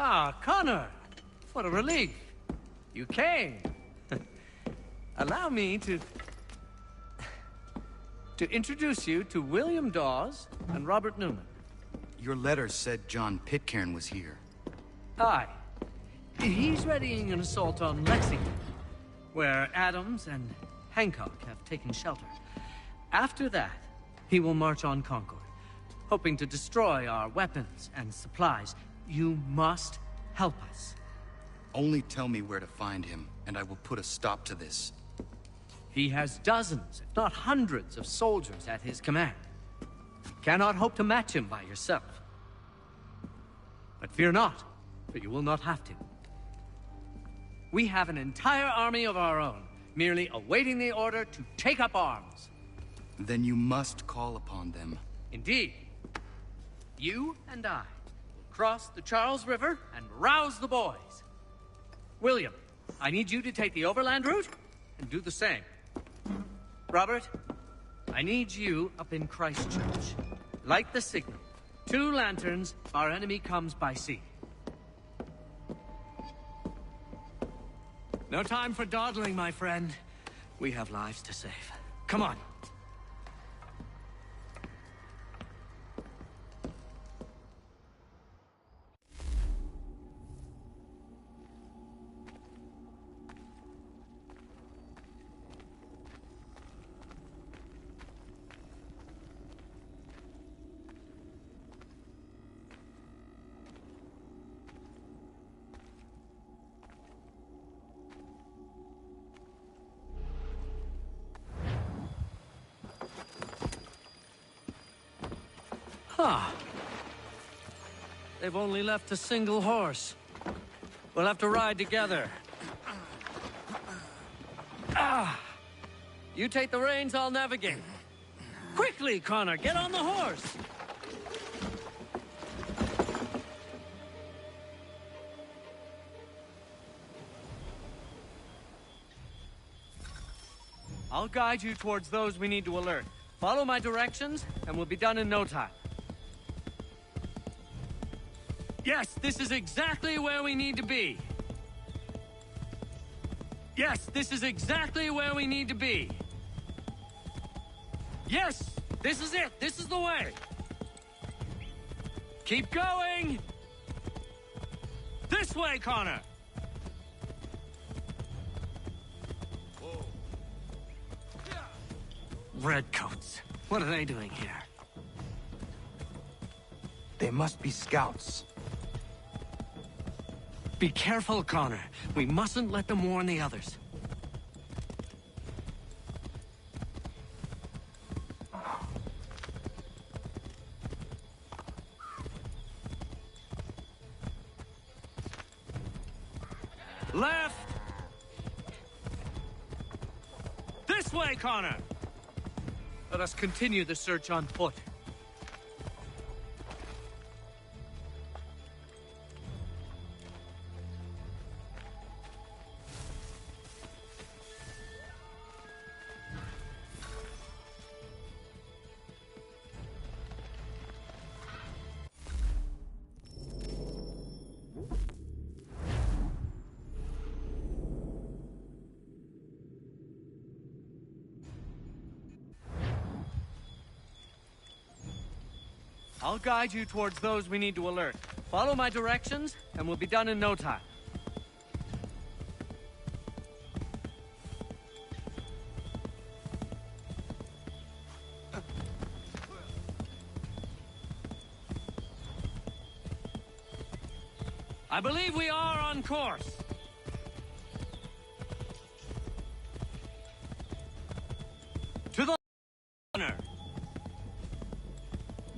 Ah, Connor! What a relief. You came. Allow me to introduce you to William Dawes and Robert Newman. Your letter said John Pitcairn was here. Aye. He's readying an assault on Lexington, where Adams and Hancock have taken shelter. After that, he will march on Concord, hoping to destroy our weapons and supplies. You must help us. Only tell me where to find him, and I will put a stop to this. He has dozens, if not hundreds, of soldiers at his command. You cannot hope to match him by yourself. But fear not, for you will not have to. We have an entire army of our own, merely awaiting the order to take up arms. Then you must call upon them. Indeed. You and I will cross the Charles River and rouse the boys. William, I need you to take the overland route and do the same. Robert, I need you up in Christchurch. Light the signal. 2 lanterns, our enemy comes by sea. No time for dawdling, my friend. We have lives to save. Come on. Ah. They've only left a single horse. We'll have to ride together. Ah! You take the reins, I'll navigate. Quickly, Connor, get on the horse! I'll guide you towards those we need to alert. Follow my directions, and we'll be done in no time. Yes, this is exactly where we need to be. Yes, this is exactly where we need to be. Yes, this is it. This is the way. Keep going. This way, Connor. Redcoats. What are they doing here? They must be scouts. Be careful, Connor. We mustn't let them warn the others. Left! This way, Connor! Let us continue the search on foot. I'll guide you towards those we need to alert. Follow my directions, and we'll be done in no time. I believe we are on course. To the honor.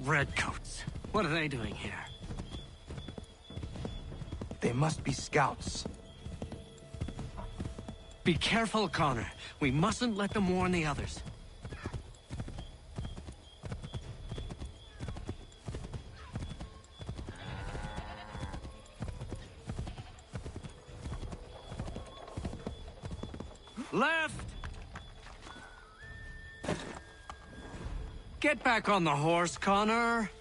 Redcoats. What are they doing here? They must be scouts. Be careful, Connor. We mustn't let them warn the others. Left! Get back on the horse, Connor.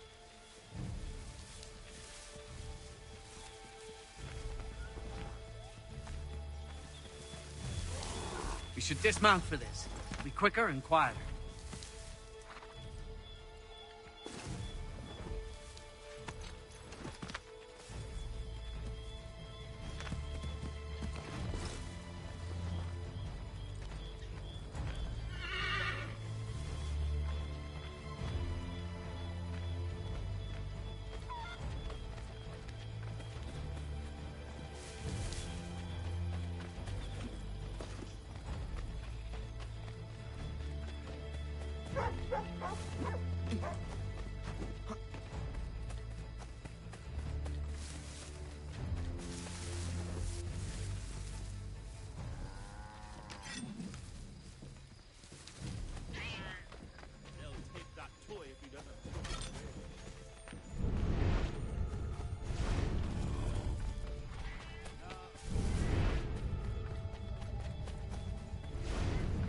We should dismount for this. It'll be quicker and quieter.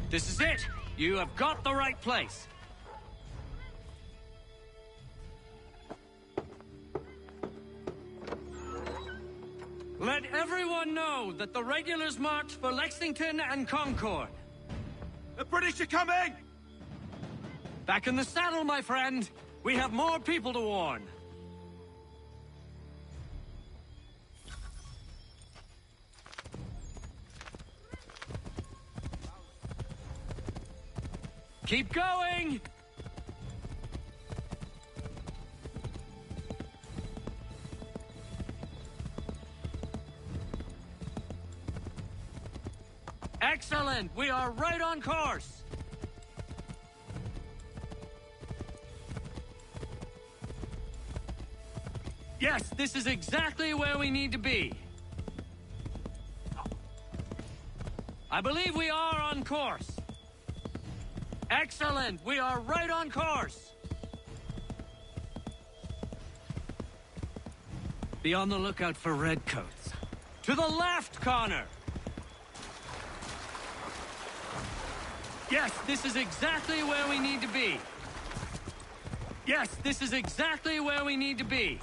This is it! You have got the right place! Let everyone know that the regulars marched for Lexington and Concord. The British are coming! Back in the saddle, my friend! We have more people to warn! Keep going! Excellent! We are right on course! Yes, this is exactly where we need to be. I believe we are on course. Excellent! We are right on course! Be on the lookout for redcoats. To the left, Connor! Yes, this is exactly where we need to be. Yes, this is exactly where we need to be.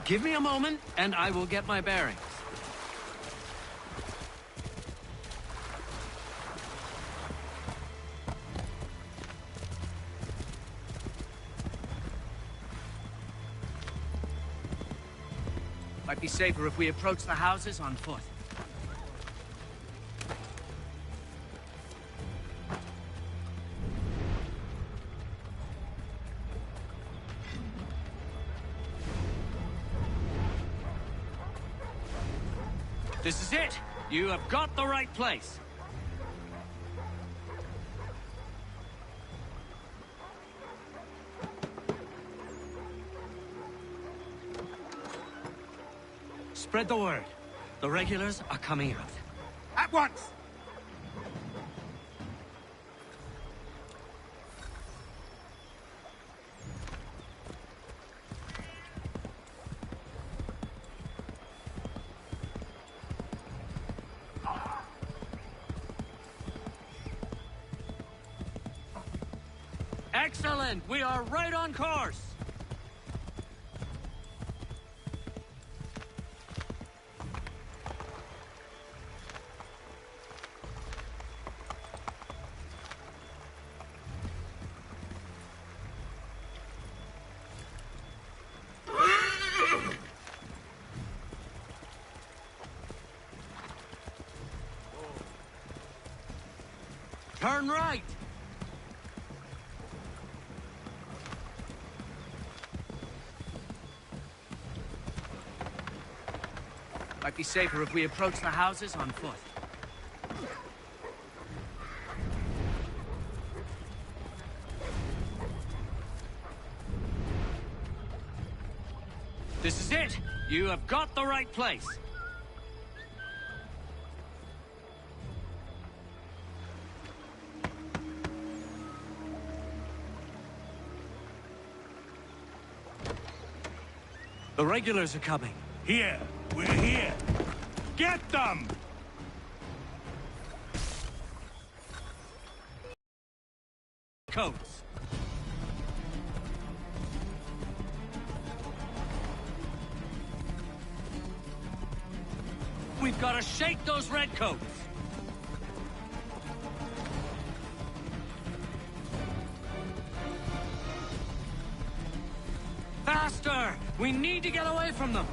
Give me a moment, and I will get my bearings. Might be safer if we approach the houses on foot. This is it! You have got the right place! Spread the word. The regulars are coming out. At once! Excellent! We are right on course! Turn right! Might be safer if we approach the houses on foot. This is it! You have got the right place! The regulars are coming. Here! We're here! Get them! redcoats! We've got to shake those redcoats! Faster! We need to get away from them!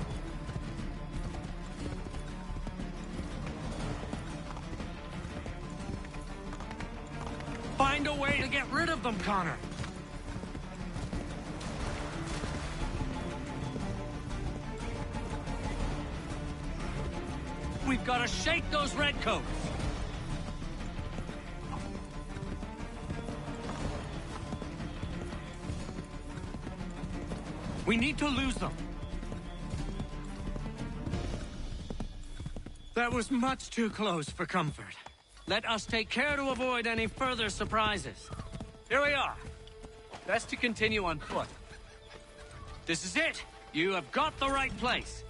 Find a way to get rid of them, Connor! We've got to shake those redcoats! We need to lose them. That was much too close for comfort. Let us take care to avoid any further surprises. Here we are. Best to continue on foot. This is it. You have got the right place.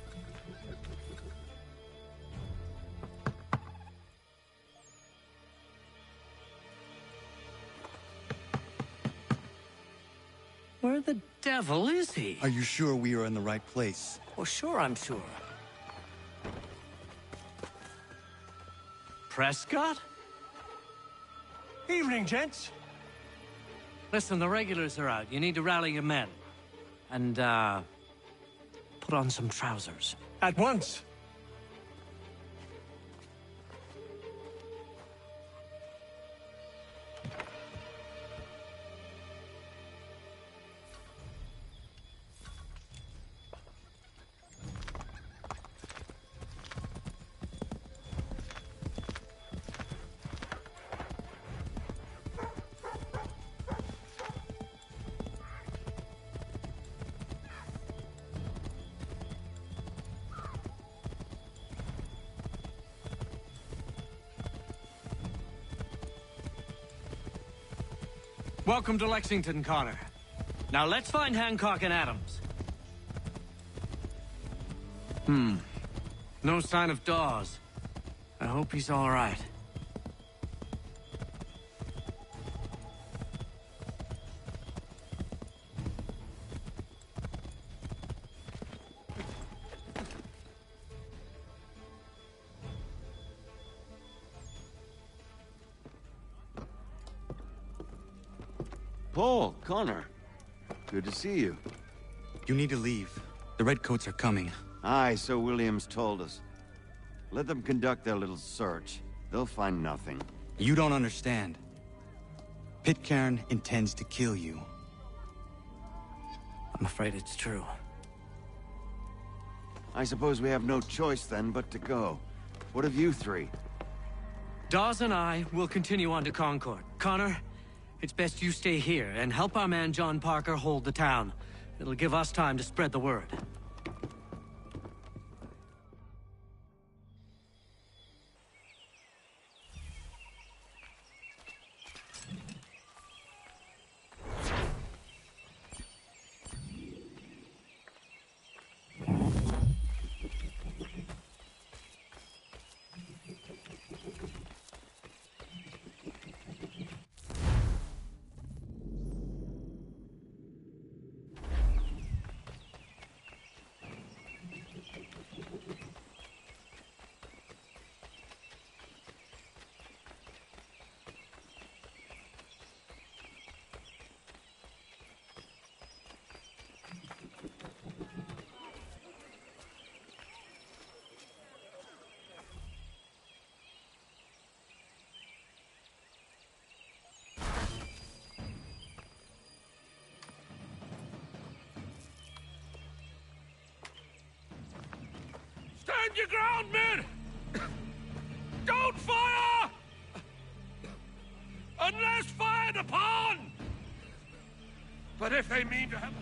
Where the devil is he? Are you sure we are in the right place? Oh, sure, I'm sure. Prescott? Evening, gents. Listen, the regulars are out. You need to rally your men. And, put on some trousers. At once. Welcome to Lexington, Connor. Now let's find Hancock and Adams. No sign of Dawes. I hope he's all right. Paul, Connor. Good to see you. You need to leave. The redcoats are coming. Aye, so Williams told us. Let them conduct their little search. They'll find nothing. You don't understand. Pitcairn intends to kill you. I'm afraid it's true. I suppose we have no choice then but to go. What of you three? Dawes and I will continue on to Concord. Connor, it's best you stay here and help our man John Parker hold the town. It'll give us time to spread the word. Stand your ground, men! Don't fire! Unless fired upon! But if they mean to have...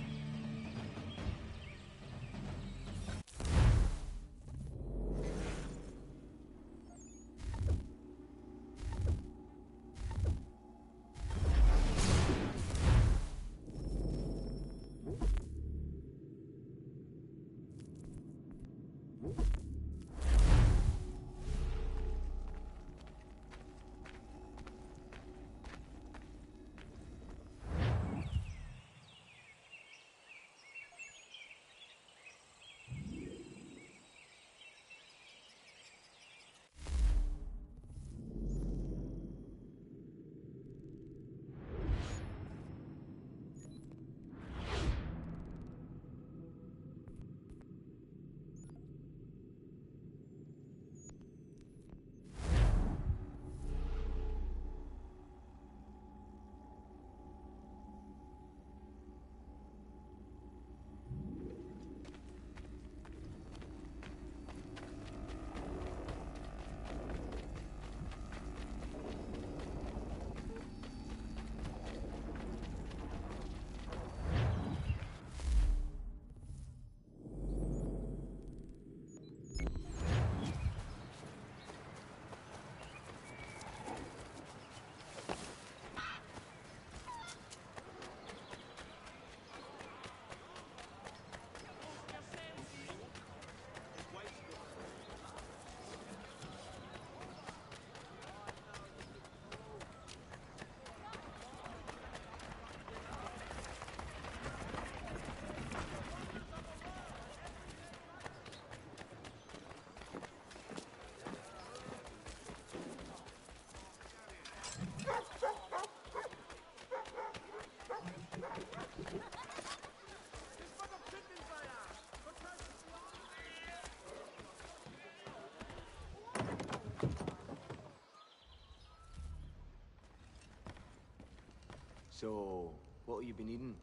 So, what have you been eating?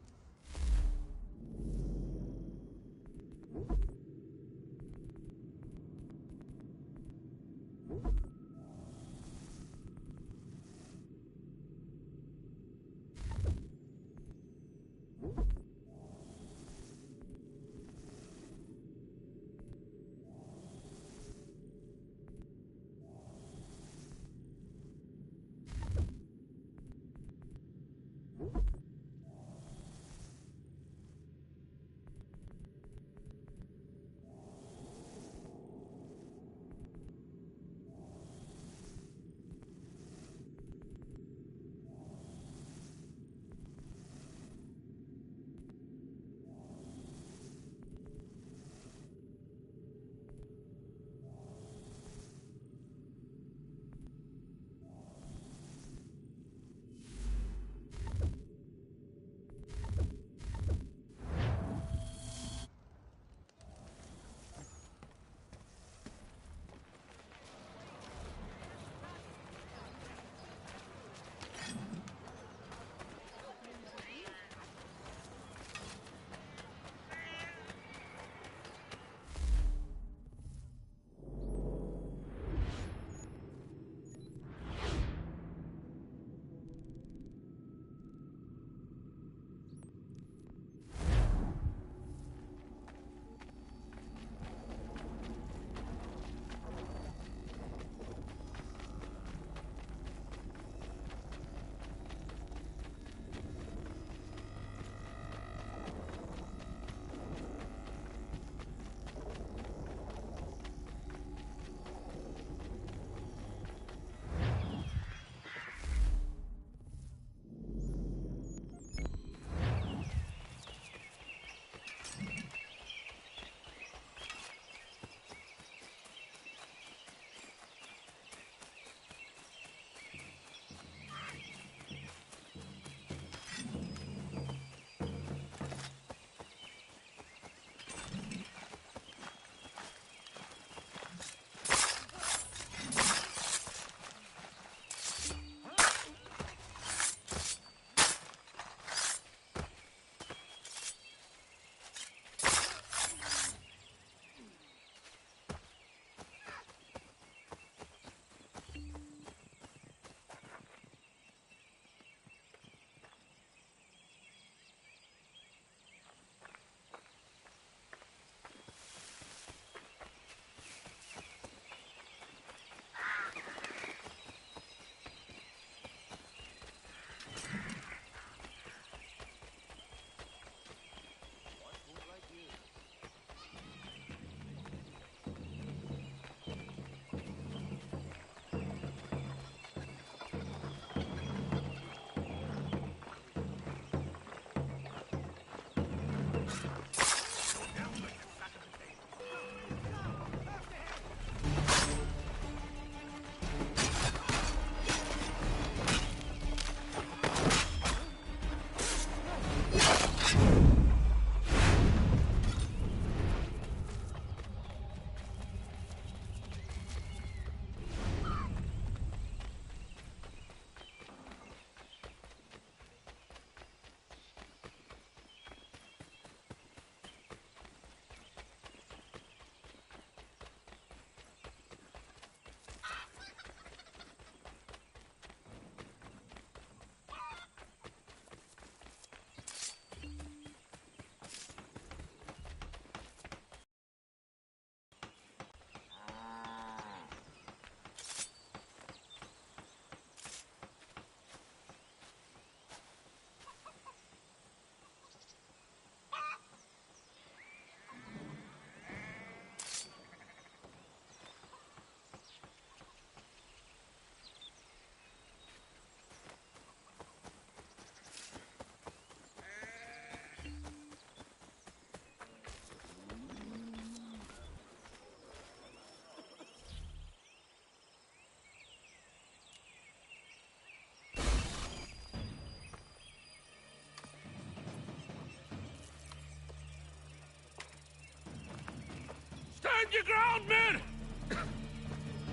Stand your ground, men!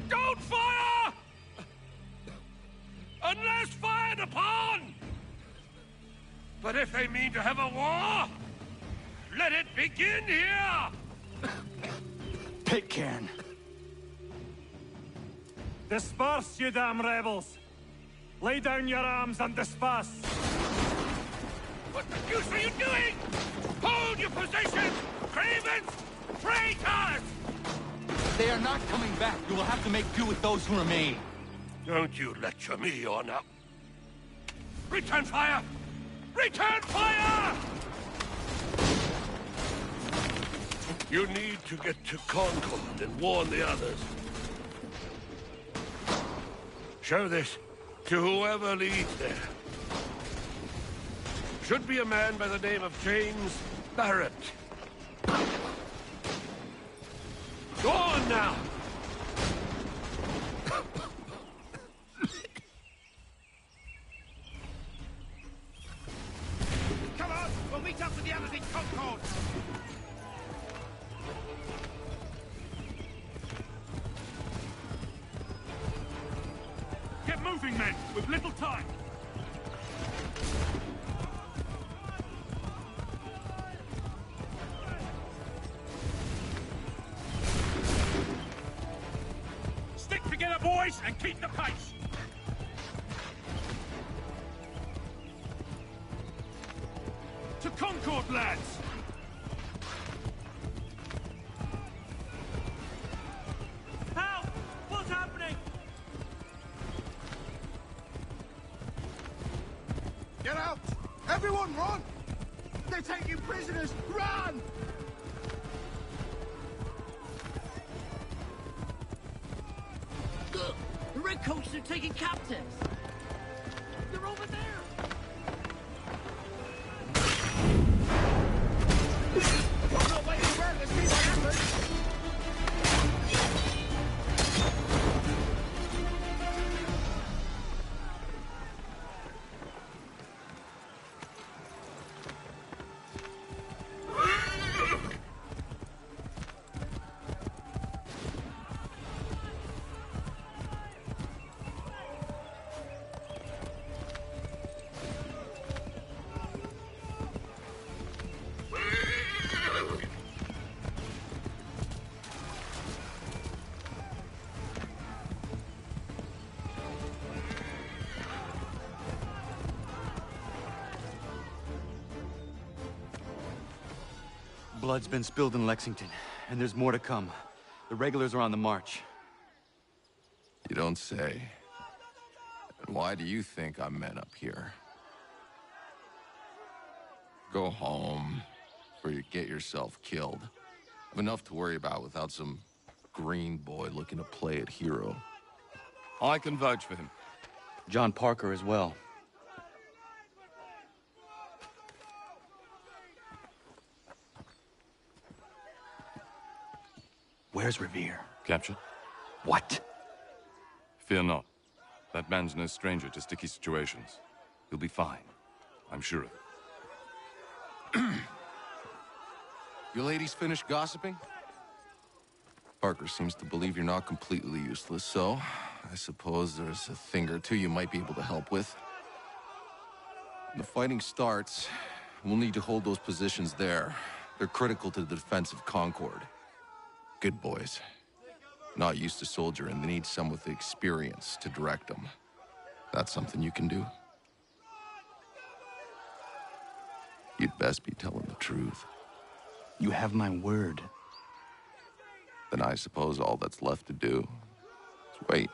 Don't fire! Unless fired upon! But if they mean to have a war, let it begin here! Pitcairn. Disperse, you damn rebels! Lay down your arms and disperse! What the deuce are you doing? Hold your positions! Cravens! Traitors! They are not coming back. You will have to make do with those who remain. Don't you lecture me or now. Return fire! Return fire! You need to get to Concord and warn the others. Show this to whoever leads there. Should be a man by the name of James Barrett. Go on now! Come on! We'll meet up with the others in Concord! Get moving, men! We've little time! Stick together, boys, and keep the pace! To Concord, lads! Help! What's happening? Get out! Everyone run! They're taking prisoners! Run! Look! The redcoats are taking captives! They're over there! I'm not waiting around to see what happens! Blood's been spilled in Lexington, and there's more to come. The regulars are on the march. You don't say. And why do you think I'm men up here? Go home, or you get yourself killed. I've enough to worry about without some green boy looking to play at hero. I can vouch for him. John Parker as well. Where's Revere? Captured? What? Fear not. That man's no stranger to sticky situations. He'll be fine. I'm sure of it. You ladies finished gossiping? Parker seems to believe you're not completely useless, so I suppose there's a thing or two you might be able to help with. When the fighting starts, we'll need to hold those positions there. They're critical to the defense of Concord. Good boys. Not used to soldiering, they need some with the experience to direct them. That's something you can do. You'd best be telling the truth. You have my word. Then I suppose all that's left to do is wait.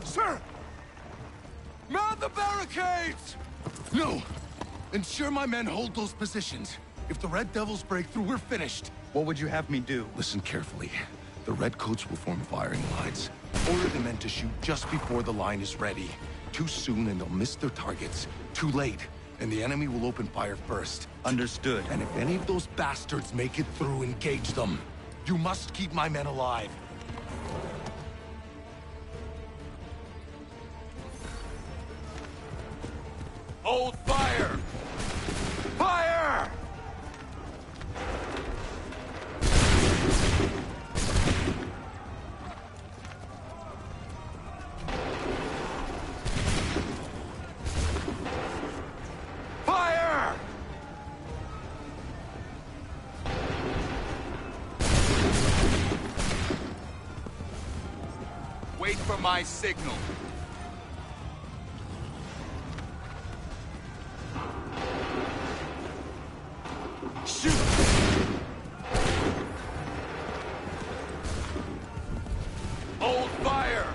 Sir! Man the barricades! No! Ensure my men hold those positions. If the Red Devils break through, we're finished. What would you have me do? Listen carefully. The Redcoats will form firing lines. Order the men to shoot just before the line is ready. Too soon and they'll miss their targets. Too late, and the enemy will open fire first. Understood. And if any of those bastards make it through, engage them. You must keep my men alive. Hold fire! Fire! for my signal. Shoot! Hold fire!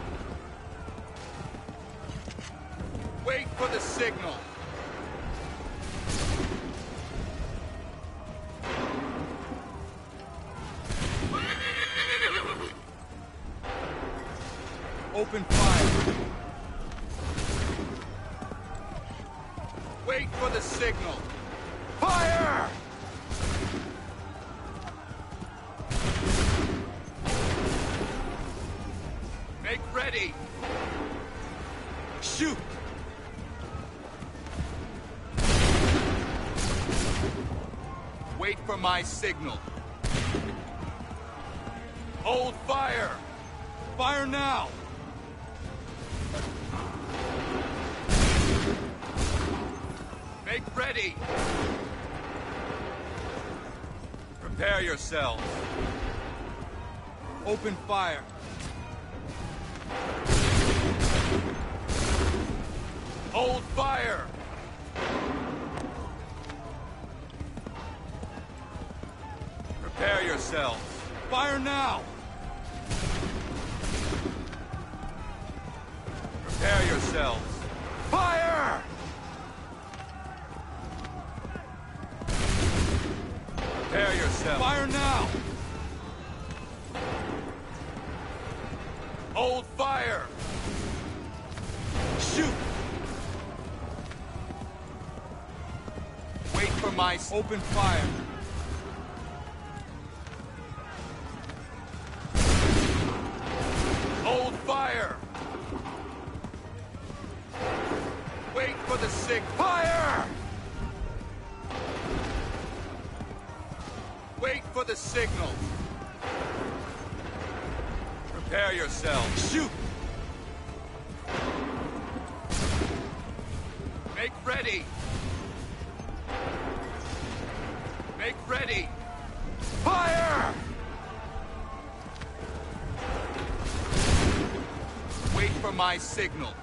Wait for the signal. Open fire. Wait for the signal. Fire! Make ready. Shoot! Wait for my signal. Hold fire! Fire now! Make ready! Prepare yourselves. Open fire. Hold fire! Prepare yourselves. Fire now! Prepare yourselves. Fire! Prepare yourself. Fire now! Hold fire! Shoot! Wait for my open fire. Hold fire! Wait for the sick. Fire! Wait for the signal. Prepare yourselves. Shoot! Make ready. Make ready. Fire! Wait for my signal.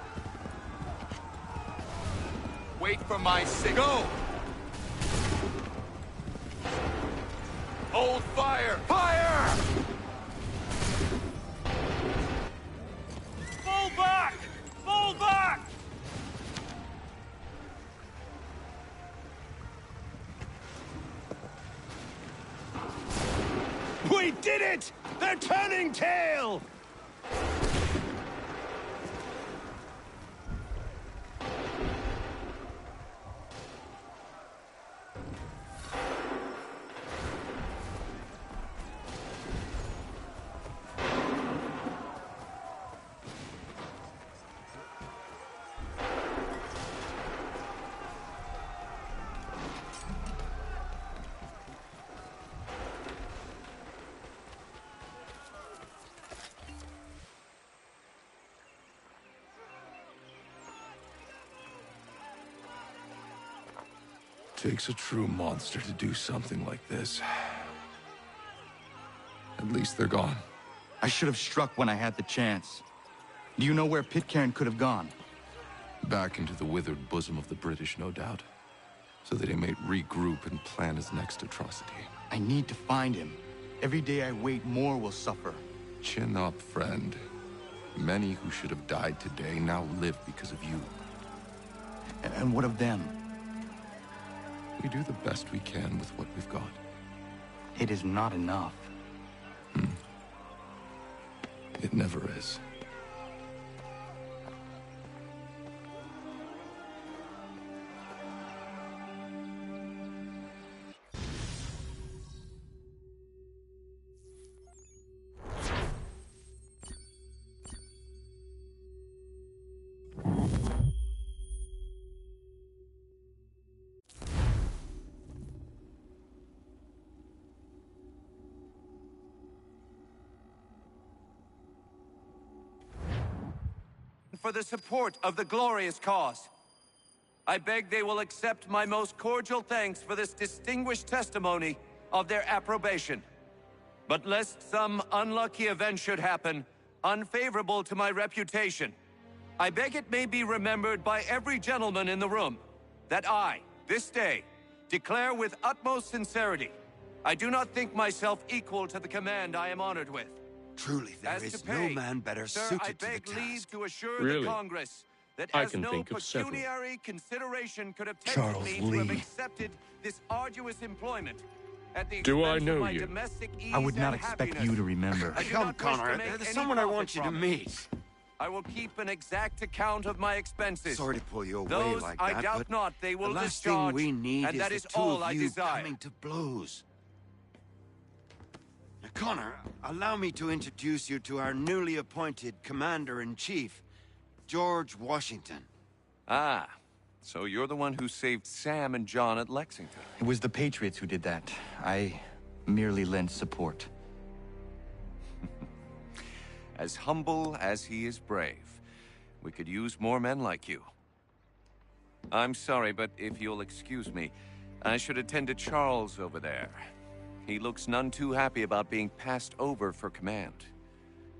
Wait for my signal. Go! Hold fire! Fire! Fall back! Fall back! We did it! They're turning tail! Takes a true monster to do something like this. At least they're gone. I should have struck when I had the chance. Do you know where Pitcairn could have gone? Back into the withered bosom of the British, no doubt. So that he may regroup and plan his next atrocity. I need to find him. Every day I wait, more will suffer. Chin up, friend. Many who should have died today now live because of you. And what of them? We do the best we can with what we've got. It is not enough. It never is. For the support of the glorious cause. I beg they will accept my most cordial thanks for this distinguished testimony of their approbation. But lest some unlucky event should happen, unfavorable to my reputation. I beg it may be remembered by every gentleman in the room that I, this day, declare with utmost sincerity, I do not think myself equal to the command I am honored with. Truly, there As is to pay, no man better sir, suited I to the beg leave task. to assure Really? the Congress that I as can no think of several. pecuniary consideration could have Charles tempted me to have Lee. accepted this arduous employment at the Do I expense know of my you? domestic ease I would not and expect happiness. you to remember. I do Come, not wish Connor, to make there's any someone I profit want you to from it. meet. I will keep an exact account of my expenses. Sorry to pull you away Those like I that, doubt but not they will the last discharge, thing we need and is that the is two all of I you desire. coming to blows. Now, Connor, allow me to introduce you to our newly appointed Commander-in-Chief, George Washington. Ah, so you're the one who saved Sam and John at Lexington. It was the Patriots who did that. I merely lent support. As humble as he is brave. We could use more men like you. I'm sorry, but if you'll excuse me, I should attend to Charles over there. He looks none too happy about being passed over for command.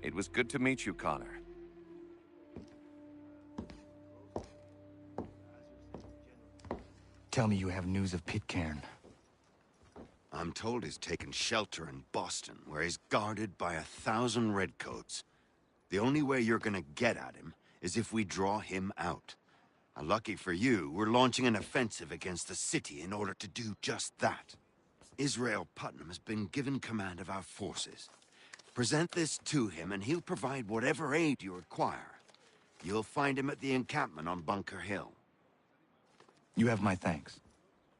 It was good to meet you, Connor. Tell me you have news of Pitcairn. I'm told he's taken shelter in Boston, where he's guarded by 1,000 redcoats. The only way you're gonna get at him is if we draw him out. Now, lucky for you, we're launching an offensive against the city in order to do just that. Israel Putnam has been given command of our forces. Present this to him, and he'll provide whatever aid you require. You'll find him at the encampment on Bunker Hill. You have my thanks.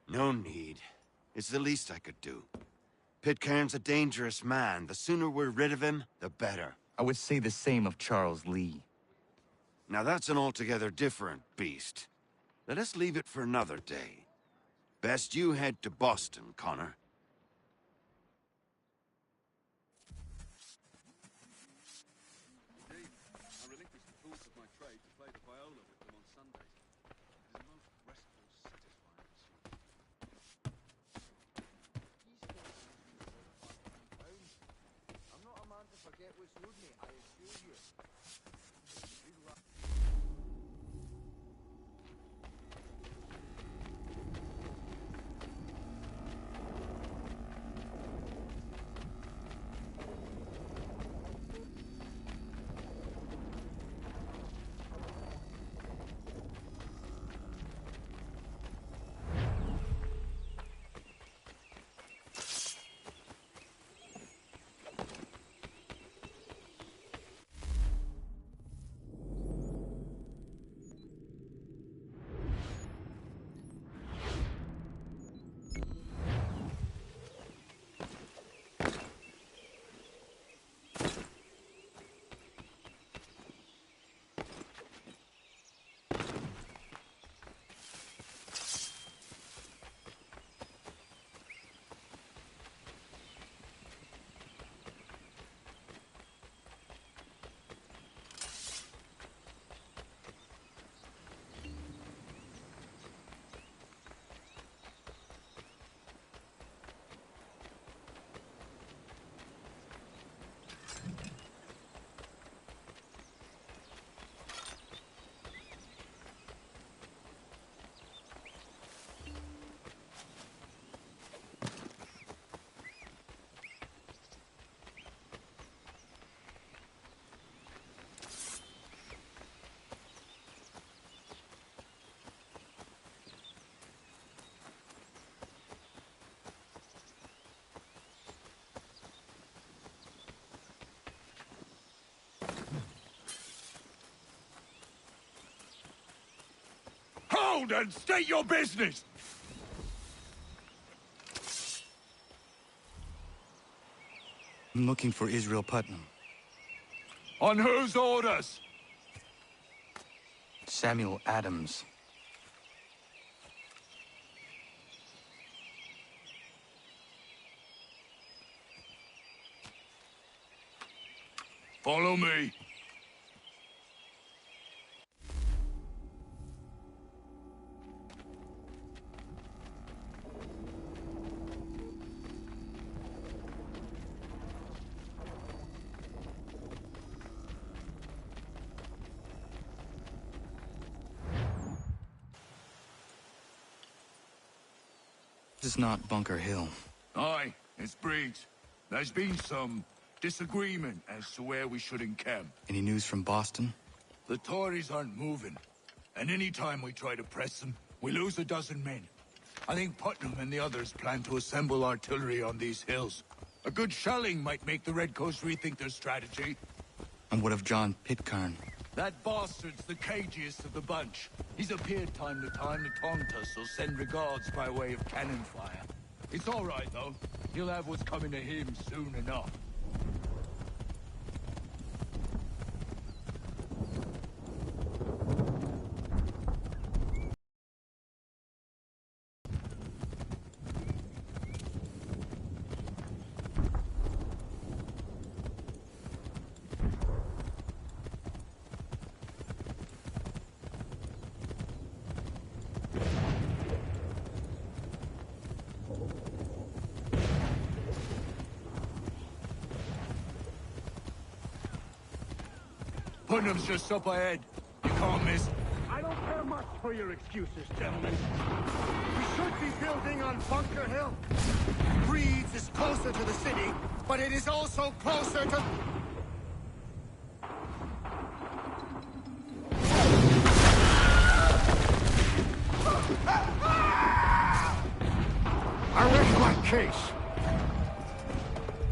No need. It's the least I could do. Pitcairn's a dangerous man. The sooner we're rid of him, the better. I would say the same of Charles Lee. Now that's an altogether different beast. Let us leave it for another day. Best you head to Boston, Connor. Hold and state your business! I'm looking for Israel Putnam. On whose orders? Samuel Adams. Follow me. This is not Bunker Hill. Aye, it's Briggs. There's been some disagreement as to where we should encamp. Any news from Boston? The Tories aren't moving, and any time we try to press them, we lose a dozen men. I think Putnam and the others plan to assemble artillery on these hills. A good shelling might make the Redcoats rethink their strategy. And what of John Pitcairn? That bastard's the cagiest of the bunch. He's appeared time to taunt us or send regards by way of cannon fire. It's all right, though. He'll have what's coming to him soon enough. Putnam's just up ahead. You can't miss. I don't care much for your excuses, gentlemen. We should be building on Bunker Hill. Breeds is closer to the city, but it is also closer to... I rest my case.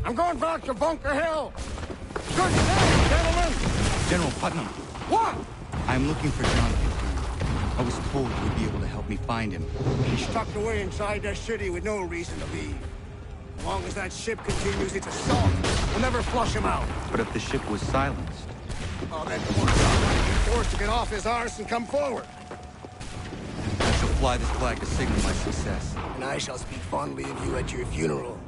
I'm going back to Bunker Hill. Good day, gentlemen. General Putnam. What? I'm looking for John Pitcairn. I was told you would be able to help me find him. He's tucked away inside that city with no reason to leave. As long as that ship continues its assault, we'll never flush him out. But if the ship was silenced... Oh, then poor John might be forced to get off his arse and come forward. I shall fly this flag to signal my success. And I shall speak fondly of you at your funeral.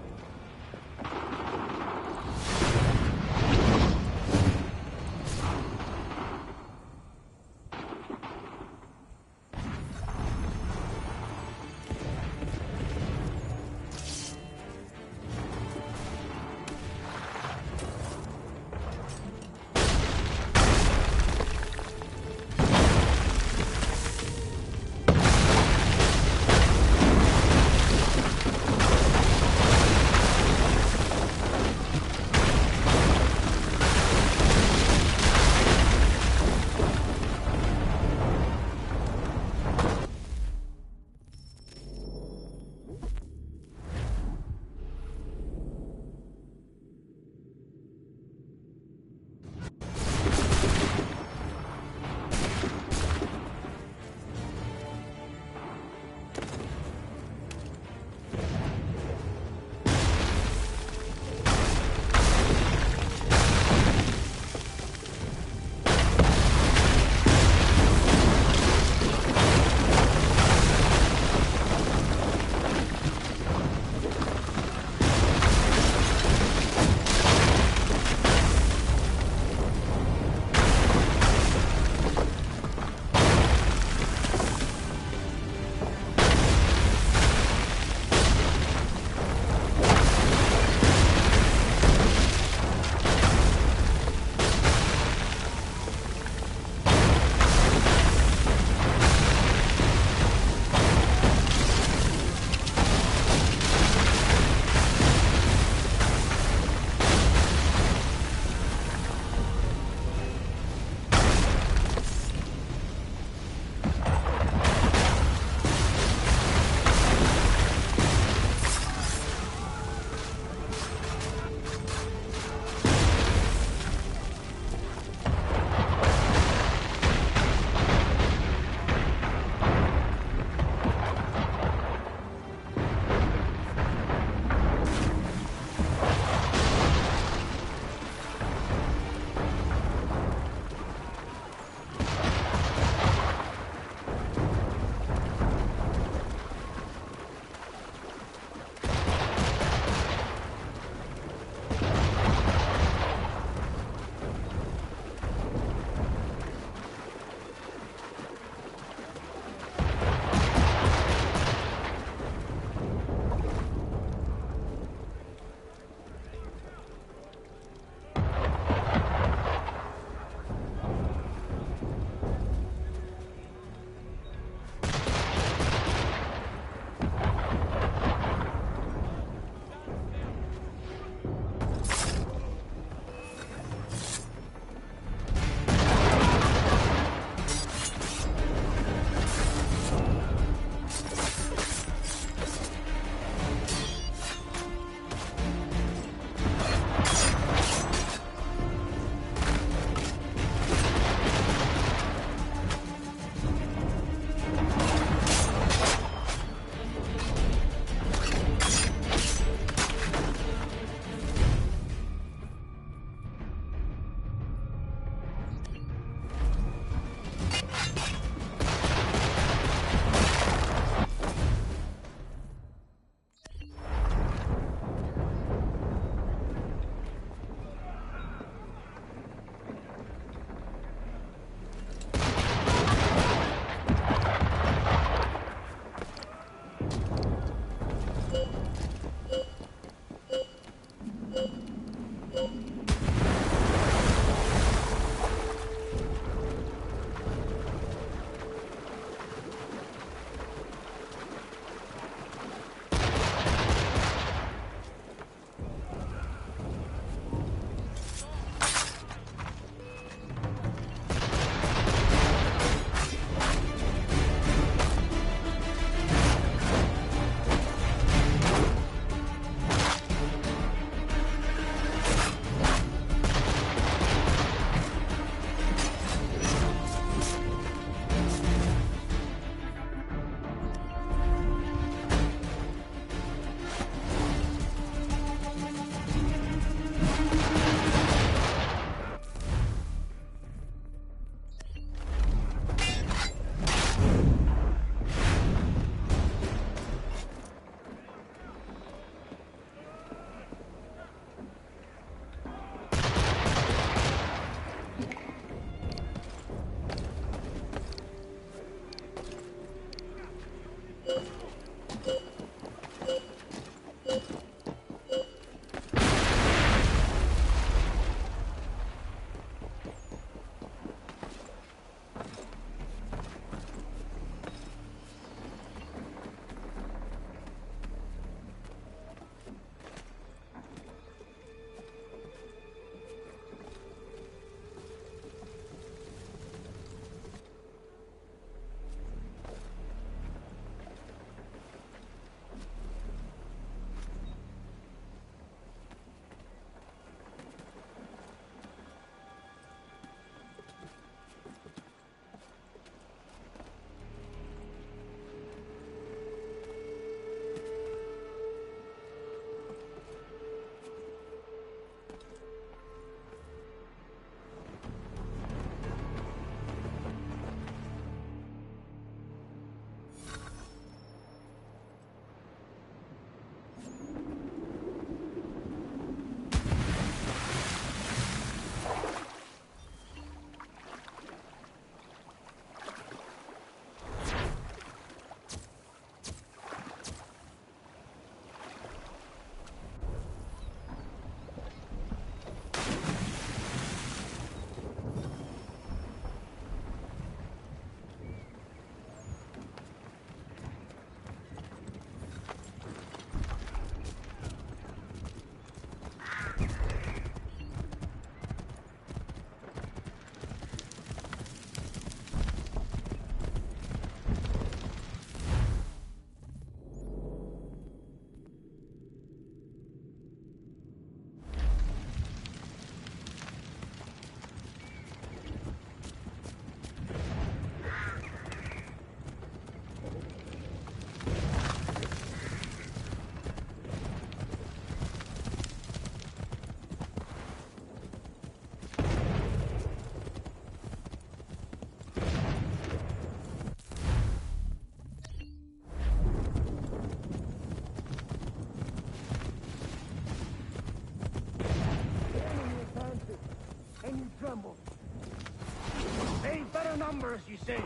numbers, you say?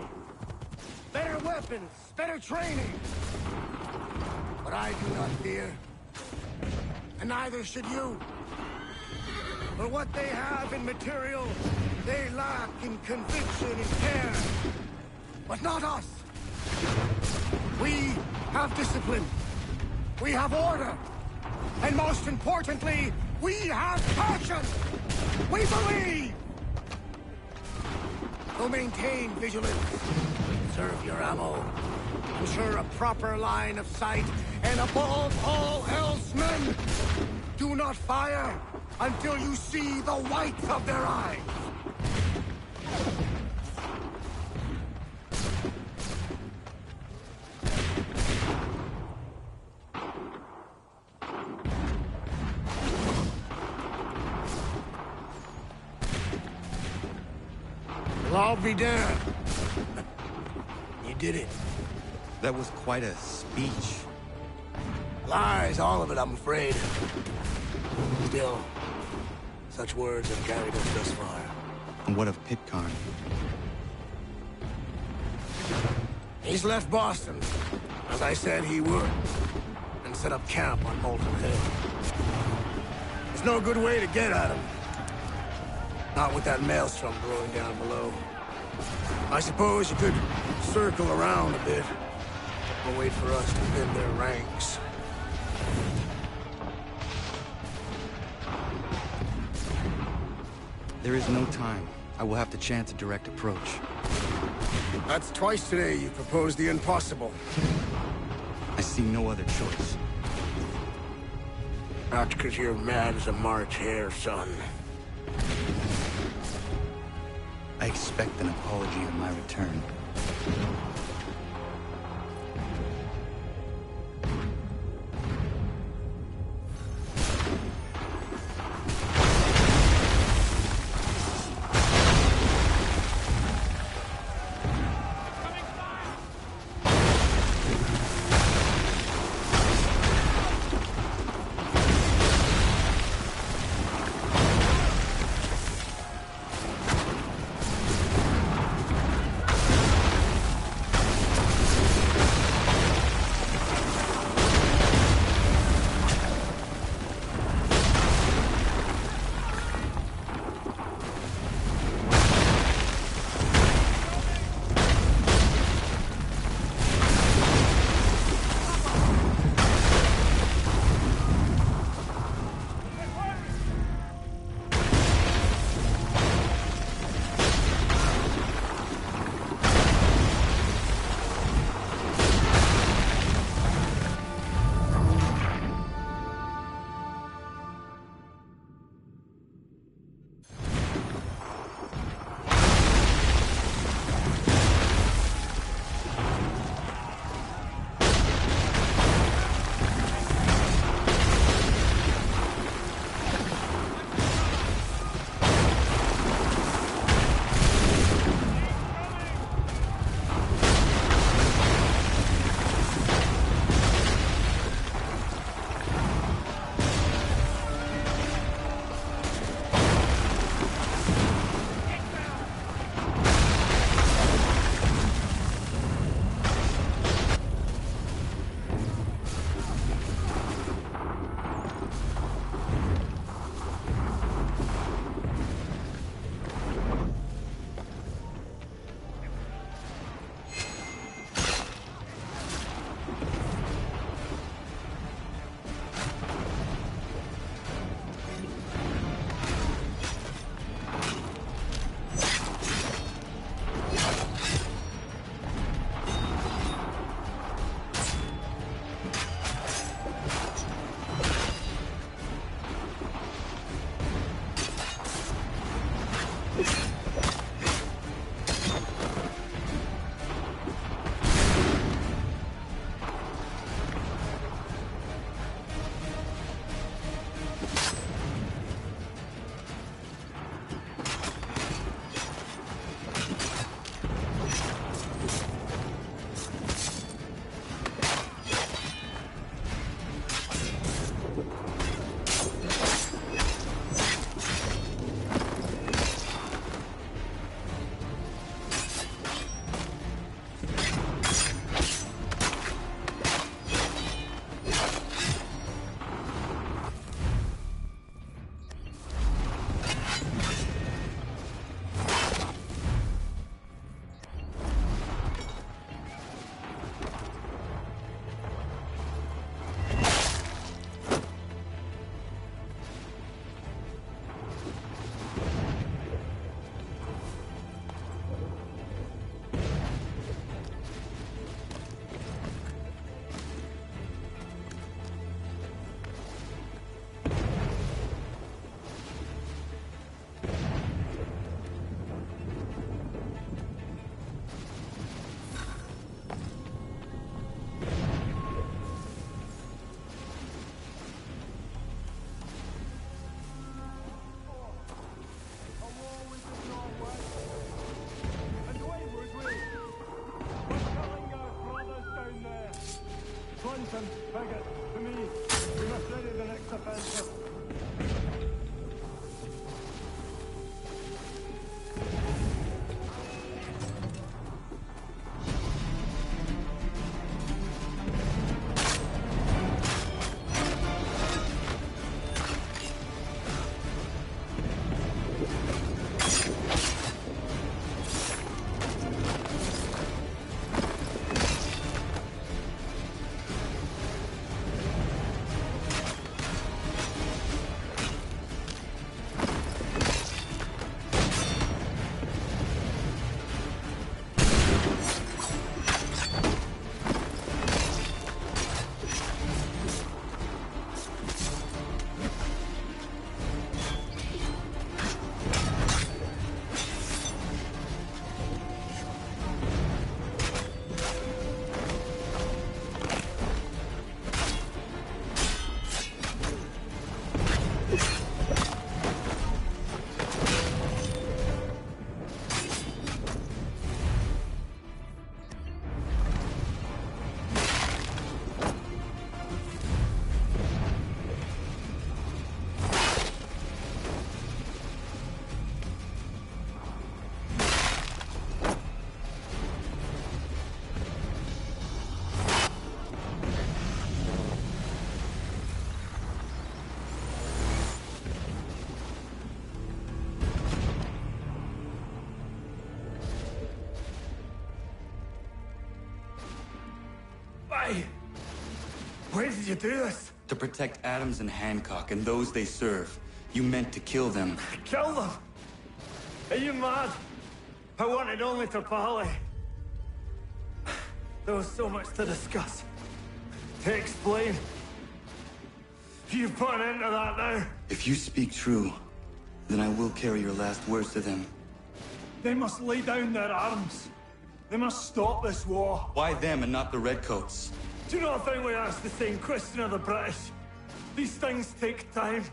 Better weapons, better training. But I do not fear. And neither should you. For what they have in material, they lack in conviction and care. But not us. We have discipline. We have order. And most importantly, we have passion. We believe. So maintain vigilance. Conserve your ammo. Ensure a proper line of sight. And above all else, men, do not fire until you see the whites of their eyes. Well, I'll be damned. You did it. That was quite a speech. Lies, all of it, I'm afraid. Still, such words have carried us thus far. And what of Pitcairn? He's left Boston, as I said he would, and set up camp on Molten Hill. There's no good way to get at him. Not with that maelstrom blowing down below. I suppose you could circle around a bit, or wait for us to thin their ranks. There is no time. I will have to chance a direct approach. That's twice today you proposed the impossible. I see no other choice. Not because you're mad as a March hare, son. I expect an apology on my return. Washington, Piggott, to me. We must ready the next offensive. Why did you do this? To protect Adams and Hancock and those they serve. You meant to kill them. Kill them? Are you mad? I wanted only to parley. There was so much to discuss, to explain. You put an end to that now. If you speak true, then I will carry your last words to them. They must lay down their arms. They must stop this war. Why them and not the Redcoats? Do you not think we asked the same question of the British? These things take time.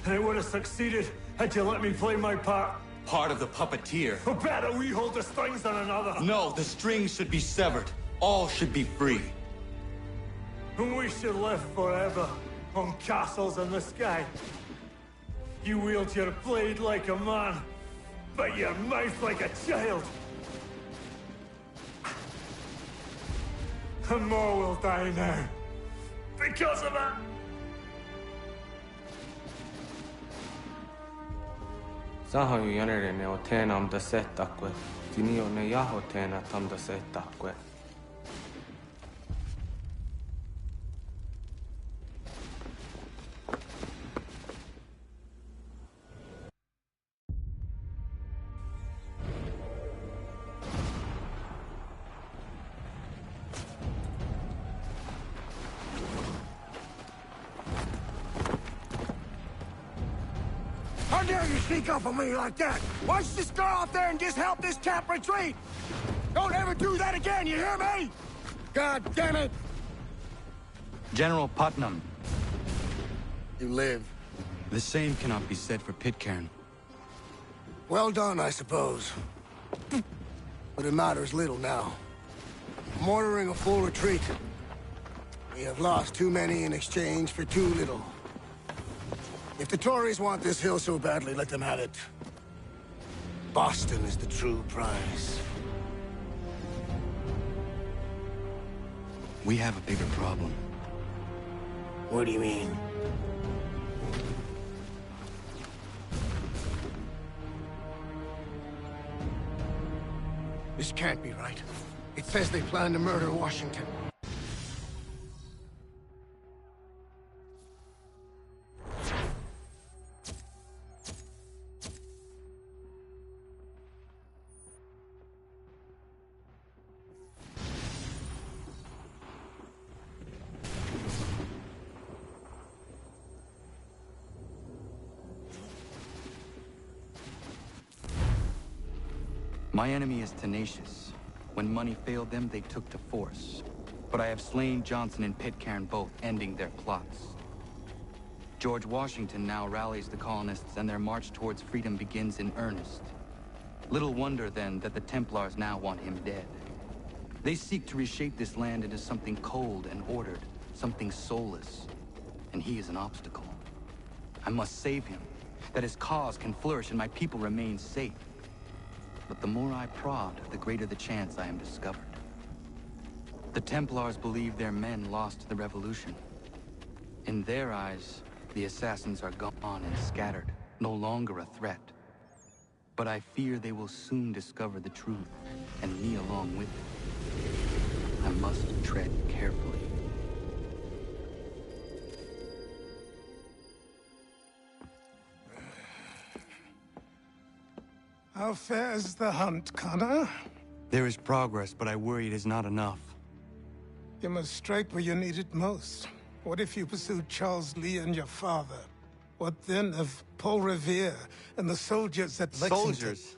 And it would have succeeded had you let me play my part. Part of the puppeteer. Or better, we hold the strings than another. No, the strings should be severed. All should be free. And we should live forever on castles in the sky. You wield your blade like a man, but your mouth like a child. And more will die now. Because of it. Sahoju jänerene o teenam da setakwe. Tinio ne jaho teena tam da setakwe. How dare you sneak up on me like that? Why don't you just go out there and just help this camp retreat? Don't ever do that again, you hear me? God damn it! General Putnam. You live. The same cannot be said for Pitcairn. Well done, I suppose. But it matters little now. I'm ordering a full retreat. We have lost too many in exchange for too little. If the Tories want this hill so badly, let them have it. Boston is the true prize. We have a bigger problem. What do you mean? This can't be right. It says they plan to murder Washington. My enemy is tenacious. When money failed them, they took to force. But I have slain Johnson and Pitcairn both, ending their plots. George Washington now rallies the colonists, and their march towards freedom begins in earnest. Little wonder, then, that the Templars now want him dead. They seek to reshape this land into something cold and ordered, something soulless. And he is an obstacle. I must save him, that his cause can flourish and my people remain safe. But the more I prod, the greater the chance I am discovered. The Templars believe their men lost the revolution. In their eyes, the assassins are gone and scattered, no longer a threat. But I fear they will soon discover the truth, and me along with it. I must tread carefully. How fares the hunt, Connor? There is progress, but I worry it is not enough. You must strike where you need it most. What if you pursued Charles Lee and your father? What then of Paul Revere and the soldiers at Lexington? Soldiers?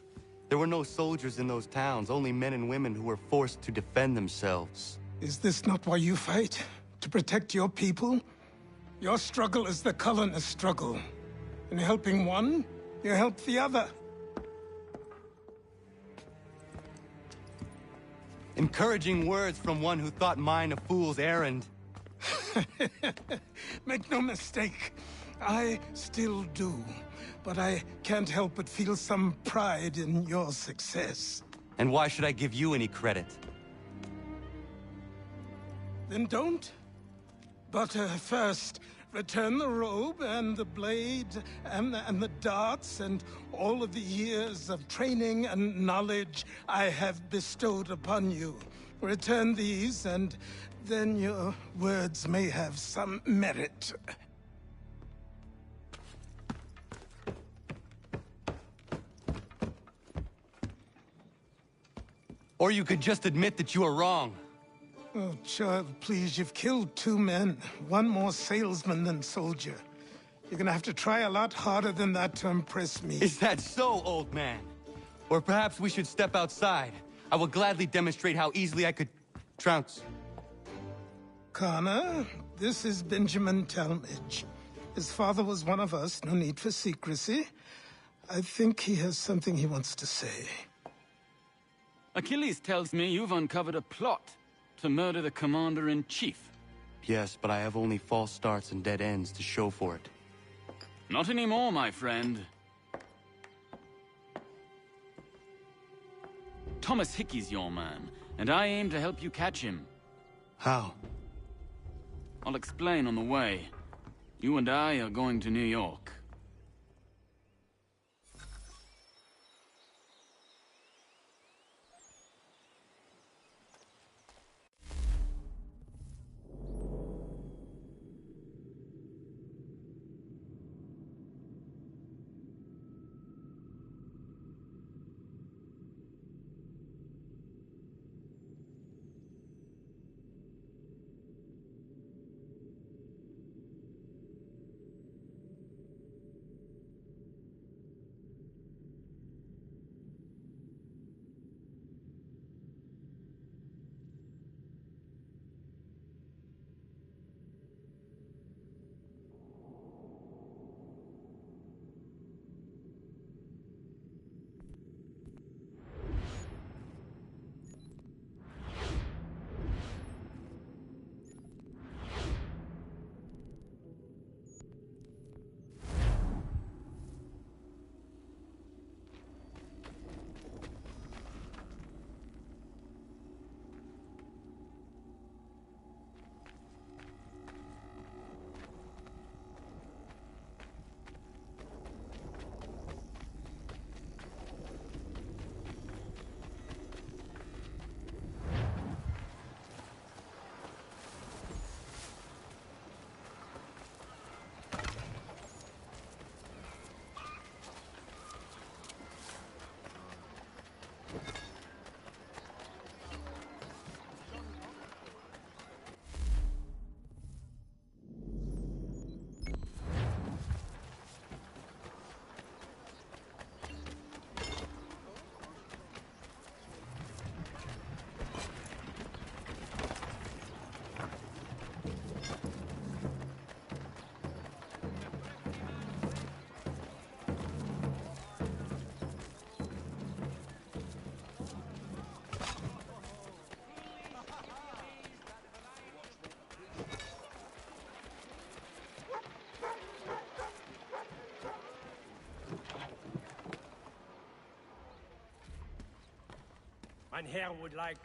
There were no soldiers in those towns, only men and women who were forced to defend themselves. Is this not why you fight? To protect your people? Your struggle is the colonist struggle. In helping one, you help the other. Encouraging words from one who thought mine a fool's errand. Make no mistake, I still do. But I can't help but feel some pride in your success. And why should I give you any credit? Then don't. But first, return the robe and the blade and the darts and all of the years of training and knowledge I have bestowed upon you. Return these, and then your words may have some merit. Or you could just admit that you are wrong. Oh, child, please, you've killed 2 men. One more salesman than soldier. You're gonna have to try a lot harder than that to impress me. Is that so, old man? Or perhaps we should step outside. I will gladly demonstrate how easily I could trounce. Connor, this is Benjamin Talmadge. His father was one of us, no need for secrecy. I think he has something he wants to say. Achilles tells me you've uncovered a plot to murder the commander-in-chief. Yes, but I have only false starts and dead ends to show for it. Not anymore, my friend. Thomas Hickey's your man, and I aim to help you catch him. How? I'll explain on the way. You and I are going to New York. And here would like...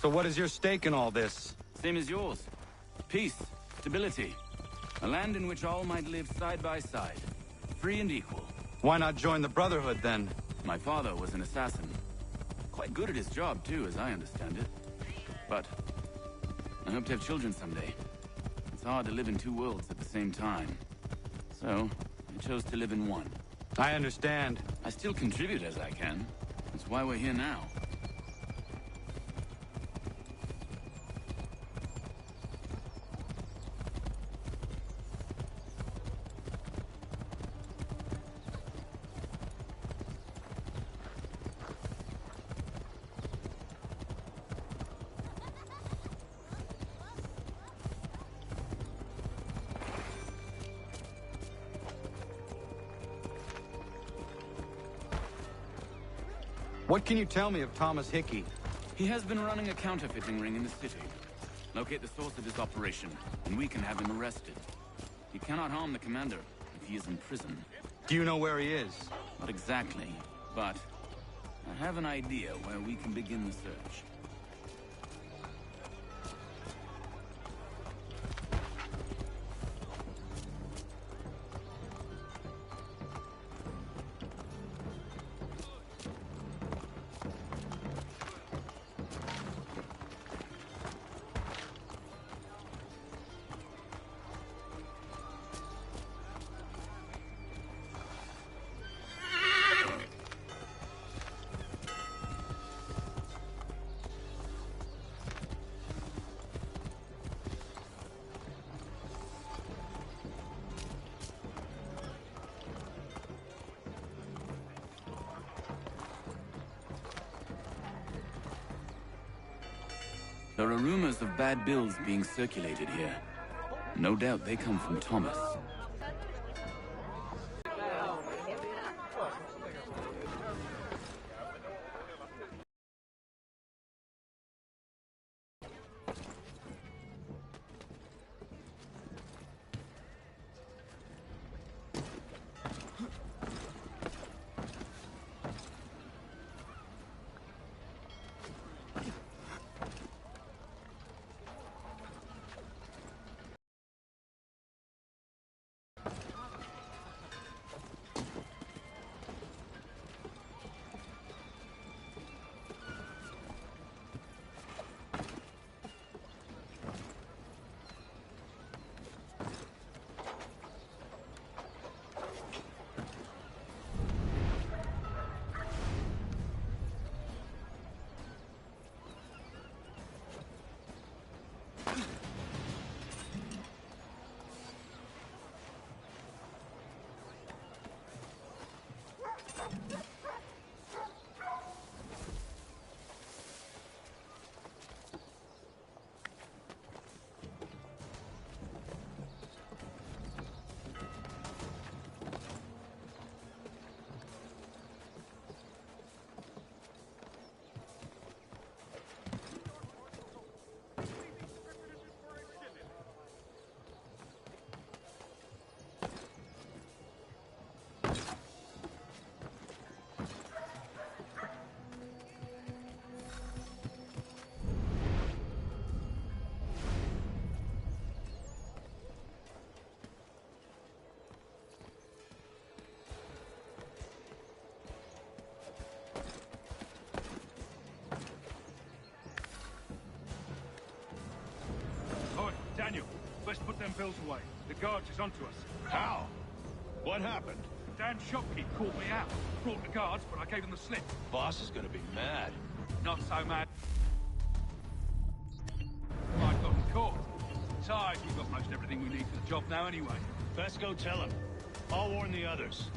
So what is your stake in all this? Same as yours. Peace, stability. A land in which all might live side by side. Free and equal. Why not join the Brotherhood, then? My father was an assassin. Quite good at his job, too, as I understand it. But I hope to have children someday. It's hard to live in two worlds at the same time. So, I chose to live in one. I understand. I still contribute as I can. That's why we're here now. What can you tell me of Thomas Hickey? He has been running a counterfeiting ring in the city. Locate the source of his operation, and we can have him arrested. He cannot harm the commander if he is in prison. Do you know where he is? Not exactly, but I have an idea where we can begin the search. There are rumors of bad bills being circulated here. No doubt they come from Thomas. Daniel, best put them bills away. The guards is onto us. How? What happened? Dan's shopkeep caught me out. Brought the guards, but I gave them the slip. Boss is gonna be mad. Not so mad. I got caught. Besides, we've got most everything we need for the job now anyway. Best go tell him. I'll warn the others.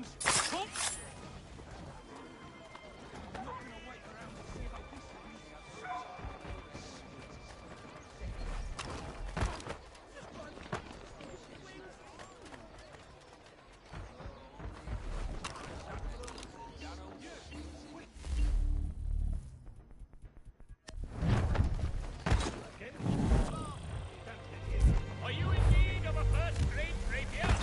guns. Come. Are you in need of a first-rate rapier?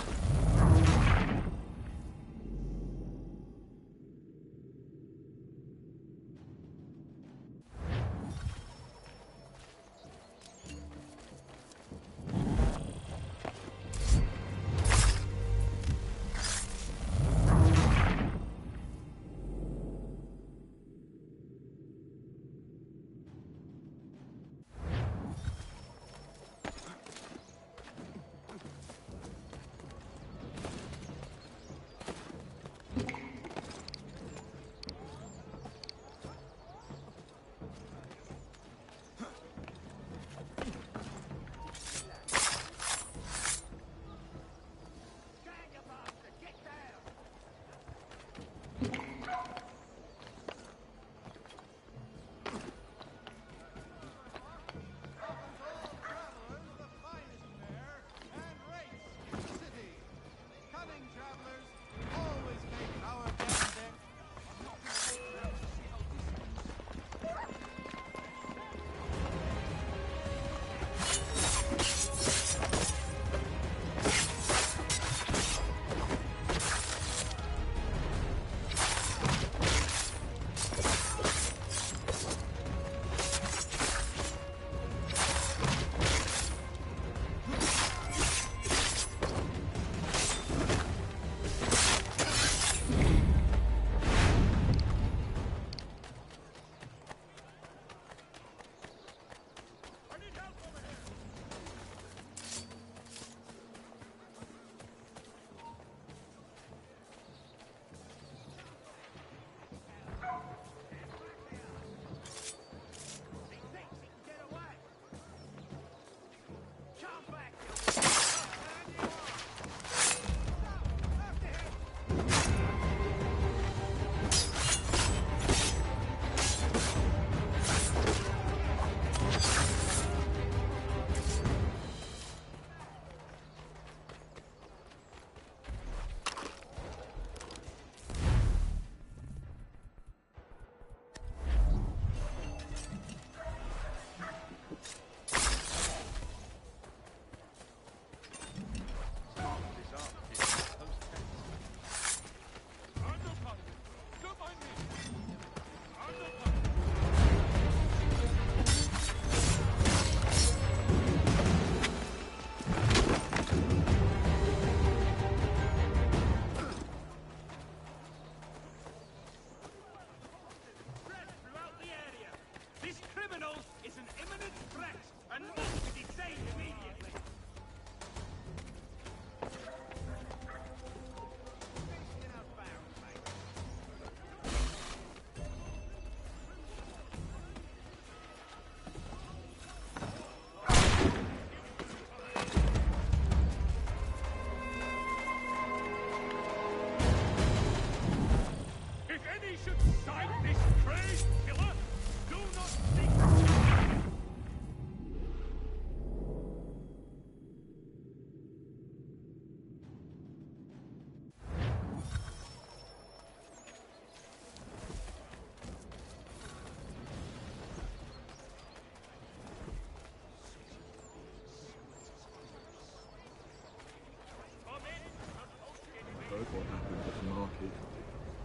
Heard what happened at the market.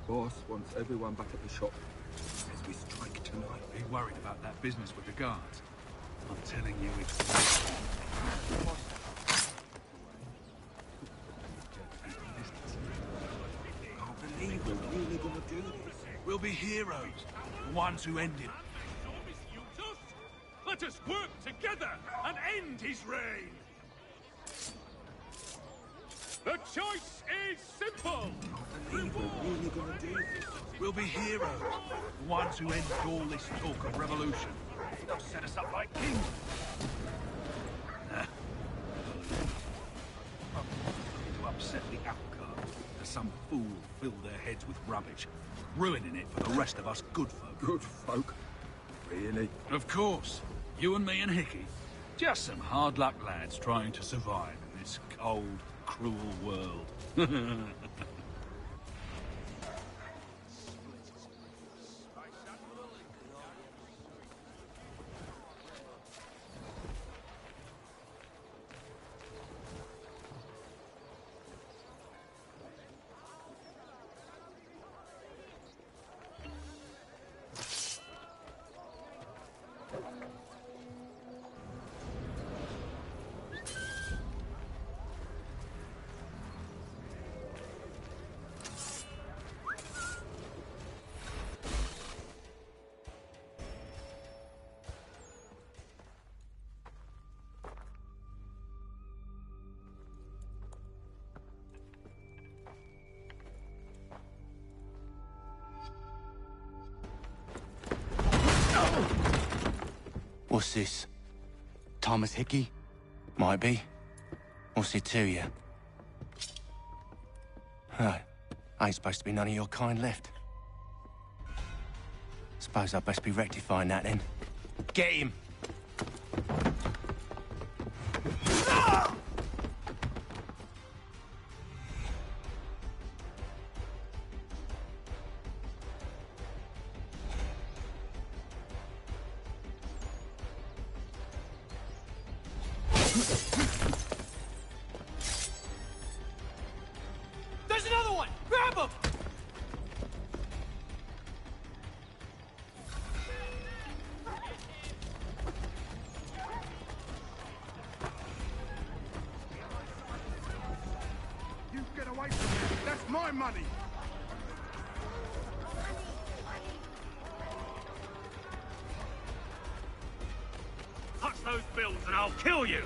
Boss wants everyone back at the shop. Says we strike tonight. Be worried about that business with the guards. I'm telling you, it's... Can't believe we're really gonna do this. We'll be heroes. The ones who ended. Let us work together and end his reign! The choice is simple! We're really gonna do this. We'll be heroes. The ones who end all this talk of revolution. They'll set us up like kings. To upset the apple cart. The some fool filled their heads with rubbish, ruining it for the rest of us good folk. Good folk? Really? Of course. You and me and Hickey. Just some hard luck lads trying to survive in this cold, cruel world. What's this? Thomas Hickey? Might be. What's it to you? Right. Ain't supposed to be none of your kind left. Suppose I'd best be rectifying that then. Get him! There's another one! Grab him! You get away from me! That's my money! Touch those bills and I'll kill you!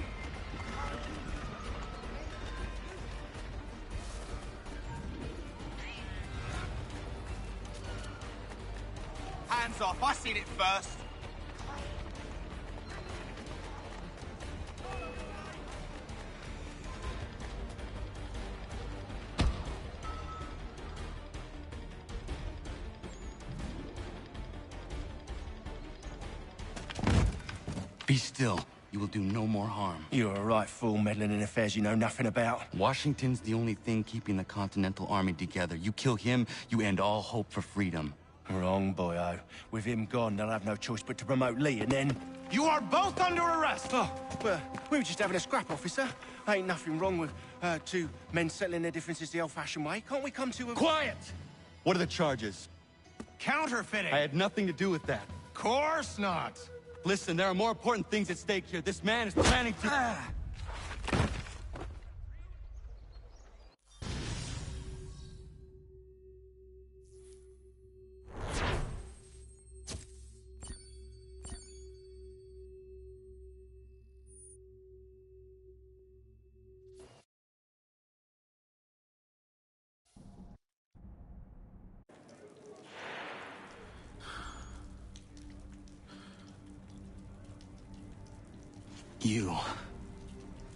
Hands off, I seen it first. Be still. You will do no more harm. You're a right fool meddling in affairs you know nothing about. Washington's the only thing keeping the Continental Army together. You kill him, you end all hope for freedom. Wrong, boyo. With him gone, they'll have no choice but to promote Lee, and then... You are both under arrest! Oh, well, we were just having a scrap, officer. Ain't nothing wrong with two men settling their differences the old-fashioned way. Can't we come to a... Quiet! What are the charges? Counterfeiting! I had nothing to do with that. Course not! Listen, there are more important things at stake here. This man is planning to...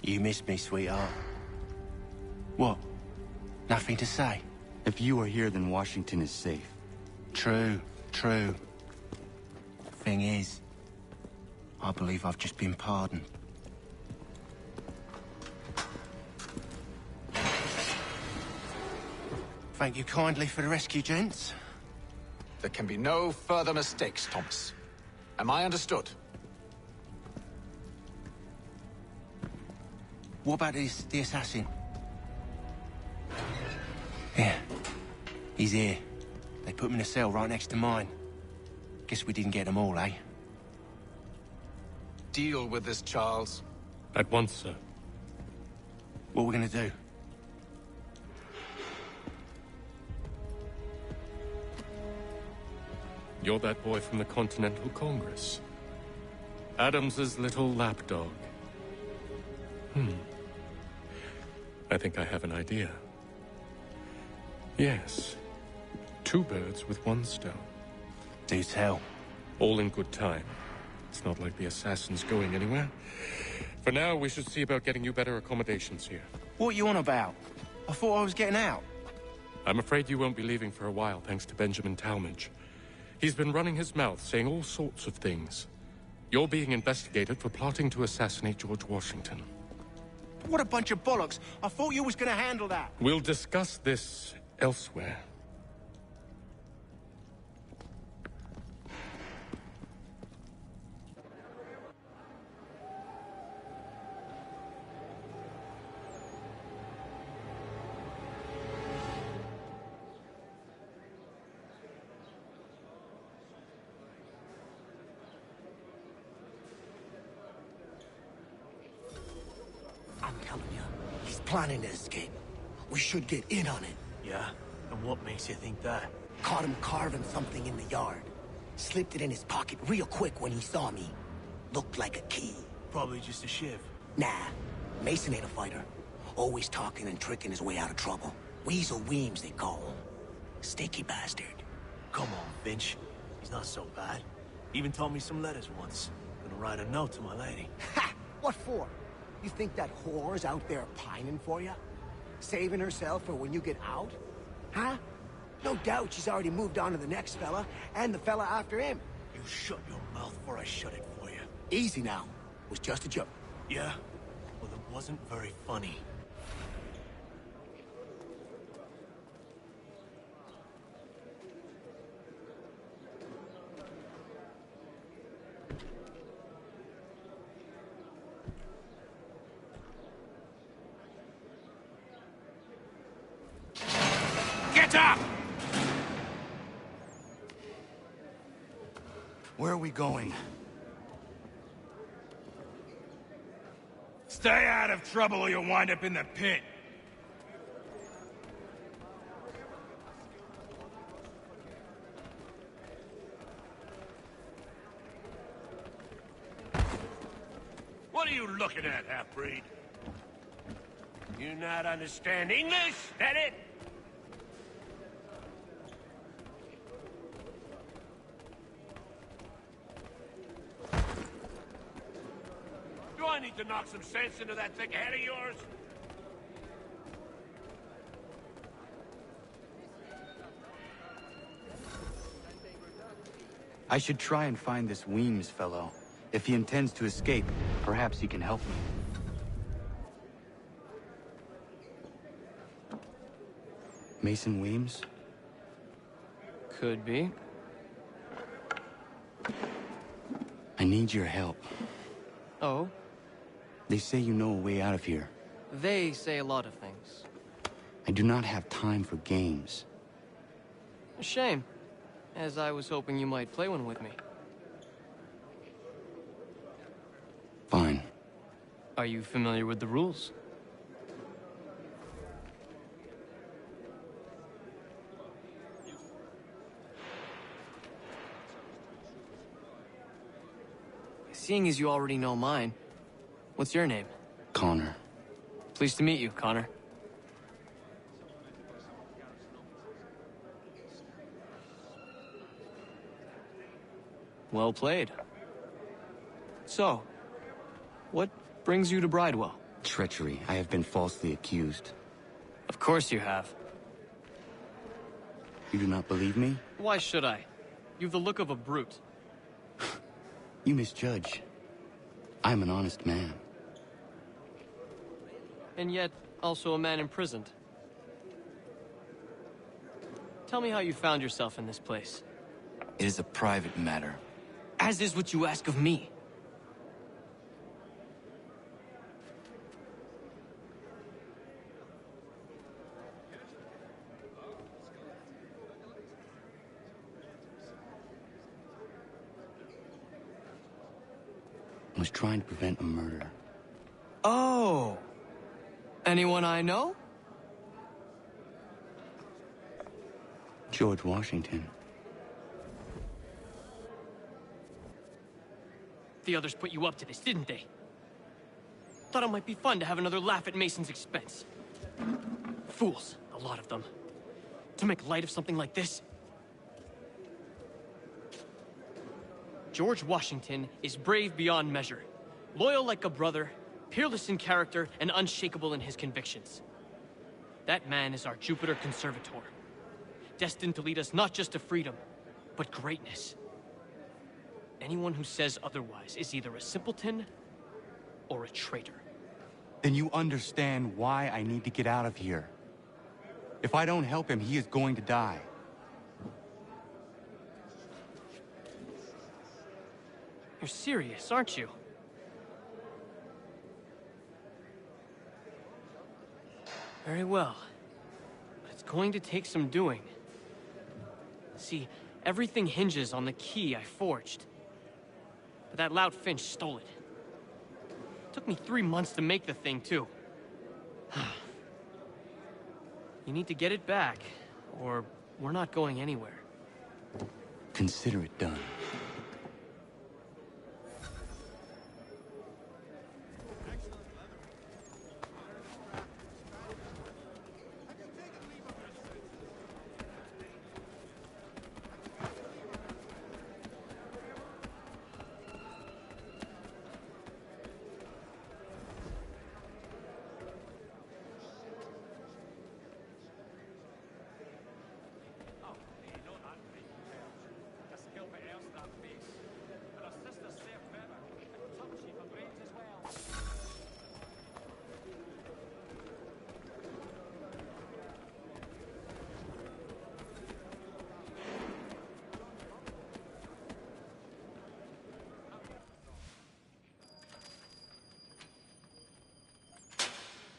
You missed me, sweetheart. What? Nothing to say? If you are here, then Washington is safe. True. Thing is, I believe I've just been pardoned. Thank you kindly for the rescue, gents. There can be no further mistakes, Thomas. Am I understood? What about the assassin? Yeah. He's here. They put him in a cell right next to mine. Guess we didn't get them all, eh? Deal with this, Charles. At once, sir. What are we gonna do? You're that boy from the Continental Congress. Adams's little lapdog. I think I have an idea. Yes. 2 birds with 1 stone. Do tell. All in good time. It's not like the assassin's going anywhere. For now, we should see about getting you better accommodations here. What are you on about? I thought I was getting out. I'm afraid you won't be leaving for a while, thanks to Benjamin Talmadge. He's been running his mouth, saying all sorts of things. You're being investigated for plotting to assassinate George Washington. What a bunch of bollocks. I thought you was gonna handle that. We'll discuss this elsewhere. I'm telling you, he's planning to escape. We should get in on it. Yeah? And what makes you think that? Caught him carving something in the yard. Slipped it in his pocket real quick when he saw me. Looked like a key. Probably just a shiv. Nah, Mason ain't a fighter. Always talking and tricking his way out of trouble. Weasel Weems, they call him. Sneaky bastard. Come on, Finch. He's not so bad. Even taught me some letters once. Gonna write a note to my lady. Ha! What for? You think that whore's out there pining for you? Saving herself for when you get out? Huh? No doubt she's already moved on to the next fella, and the fella after him. You shut your mouth before I shut it for you. Easy now. Was just a joke. Yeah? Well, it wasn't very funny. Get up! Where are we going? Stay out of trouble or you'll wind up in the pit. What are you looking at, half-breed? You not understand English? That it? Do I need to knock some sense into that thick head of yours? I should try and find this Weems fellow. If he intends to escape, perhaps he can help me. Mason Weems? Could be. I need your help. Oh? They say you know a way out of here. They say a lot of things. I do not have time for games. A shame, as I was hoping you might play one with me. Fine. Are you familiar with the rules? Seeing as you already know mine, what's your name? Connor. Pleased to meet you, Connor. Well played. So, what brings you to Bridewell? Treachery. I have been falsely accused. Of course you have. You do not believe me? Why should I? You've the look of a brute. You misjudge. I'm an honest man. And yet, also a man imprisoned. Tell me how you found yourself in this place. It is a private matter. As is what you ask of me. I was trying to prevent a murder. Oh! Anyone I know? George Washington. The others put you up to this, didn't they? Thought it might be fun to have another laugh at Mason's expense. Fools, a lot of them. To make light of something like this. George Washington is brave beyond measure, loyal like a brother, peerless in character, and unshakable in his convictions. That man is our Jupiter Conservator, destined to lead us not just to freedom, but greatness. Anyone who says otherwise is either a simpleton or a traitor. Then you understand why I need to get out of here. If I don't help him, he is going to die. You're serious, aren't you? Very well. But it's going to take some doing. See, everything hinges on the key I forged. But that loud Finch stole it. Took me 3 months to make the thing, too. You need to get it back, or we're not going anywhere. Consider it done.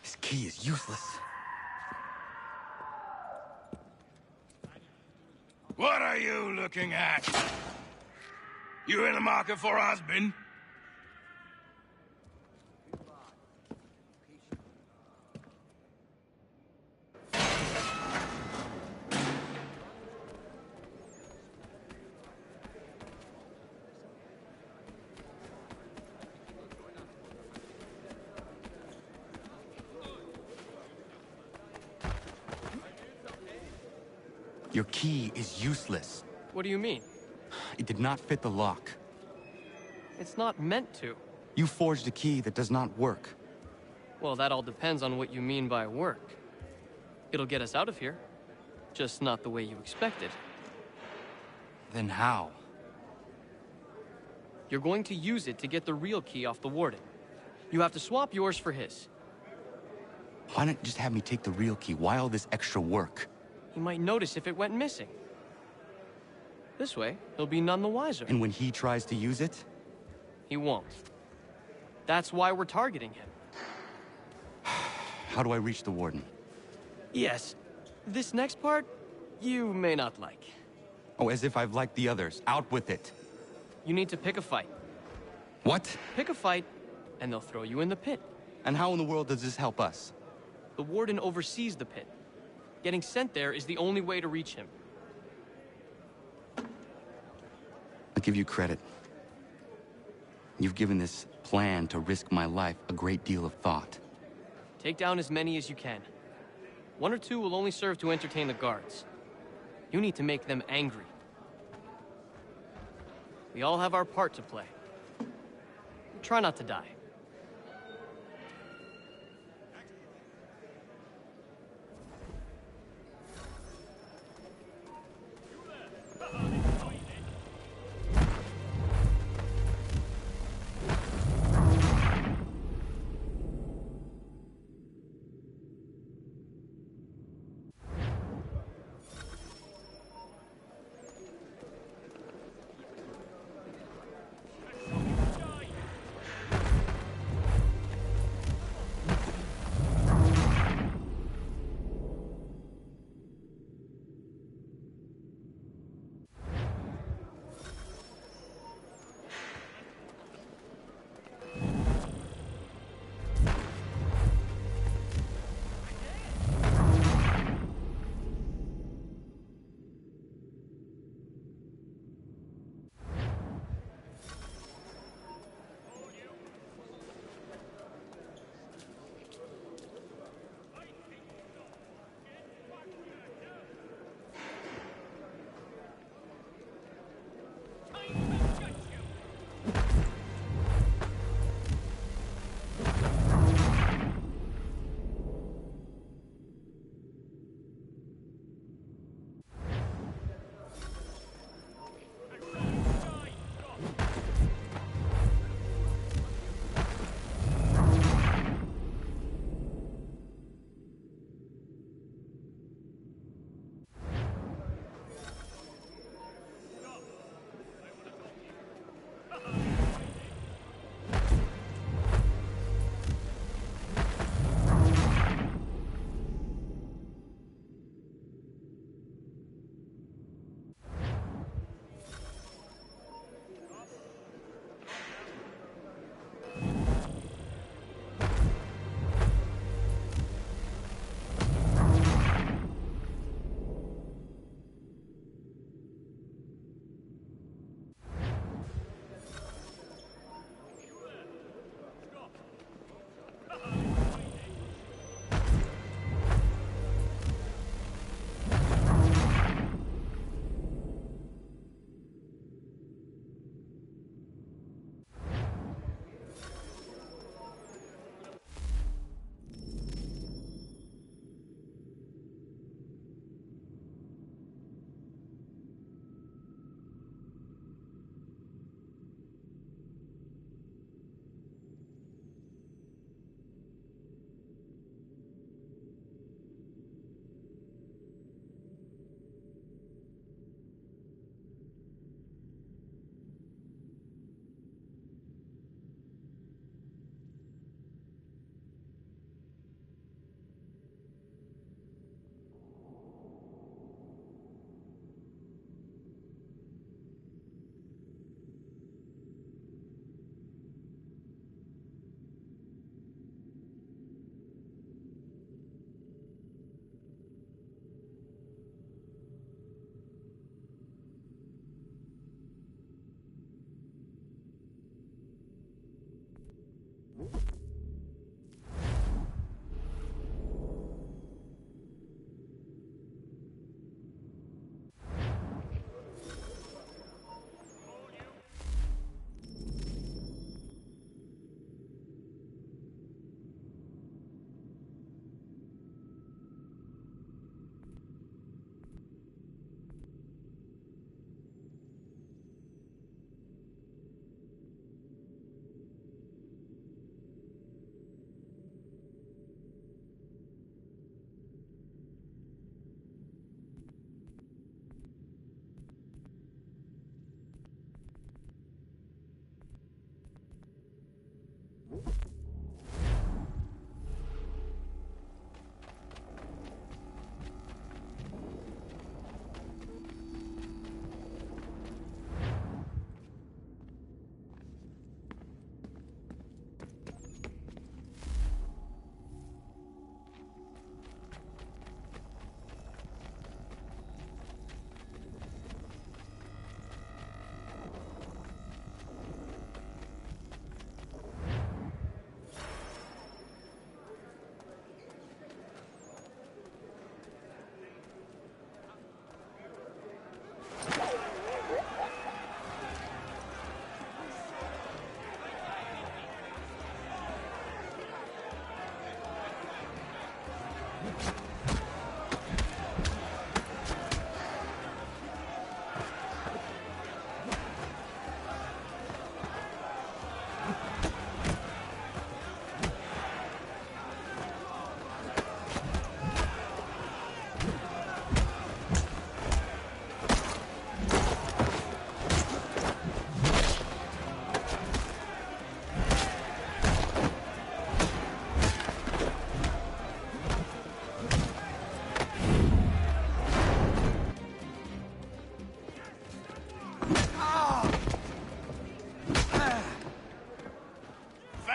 This key is useless. What are you looking at? You in the market for a husband? Your key is useless. What do you mean? It did not fit the lock. It's not meant to. You forged a key that does not work. Well, that all depends on what you mean by work. It'll get us out of here. Just not the way you expected. Then how? You're going to use it to get the real key off the warden. You have to swap yours for his. Why not just have me take the real key? Why all this extra work? He might notice if it went missing. This way, he'll be none the wiser. And when he tries to use it? He won't. That's why we're targeting him. How do I reach the warden? Yes. This next part, you may not like. Oh, as if I've liked the others. Out with it. You need to pick a fight. What? Pick a fight, and they'll throw you in the pit. And how in the world does this help us? The warden oversees the pit. Getting sent there is the only way to reach him. I'll give you credit. You've given this plan to risk my life a great deal of thought. Take down as many as you can. 1 or 2 will only serve to entertain the guards. You need to make them angry. We all have our part to play. Try not to die.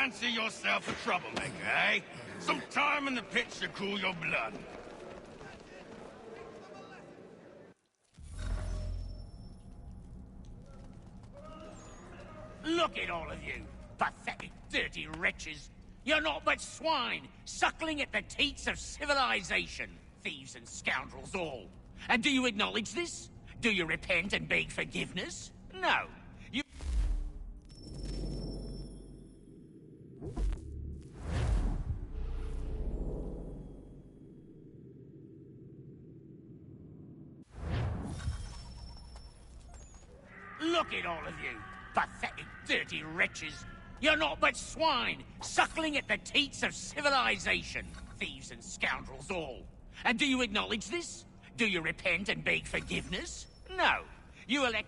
fancy yourself a troublemaker, eh? Some time in the pits to cool your blood. Look at all of you, pathetic, dirty wretches. You're not but swine, suckling at the teats of civilization. Thieves and scoundrels all. And do you acknowledge this? Do you repent and beg forgiveness? No. You... Look at all of you, pathetic, dirty wretches. You're not but swine, suckling at the teats of civilization. Thieves and scoundrels all. And do you acknowledge this? Do you repent and beg forgiveness? No. You elect...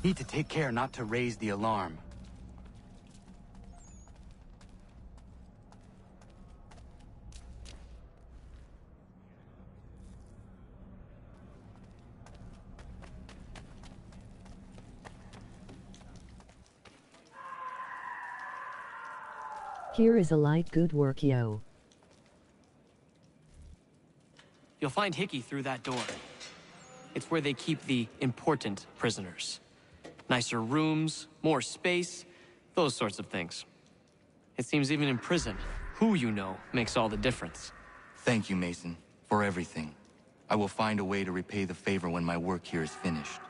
Need to take care not to raise the alarm. Here is a light. Good work, yo. You'll find Hickey through that door. It's where they keep the important prisoners. Nicer rooms, more space, those sorts of things. It seems even in prison, who you know makes all the difference. Thank you, Mason, for everything. I will find a way to repay the favor when my work here is finished.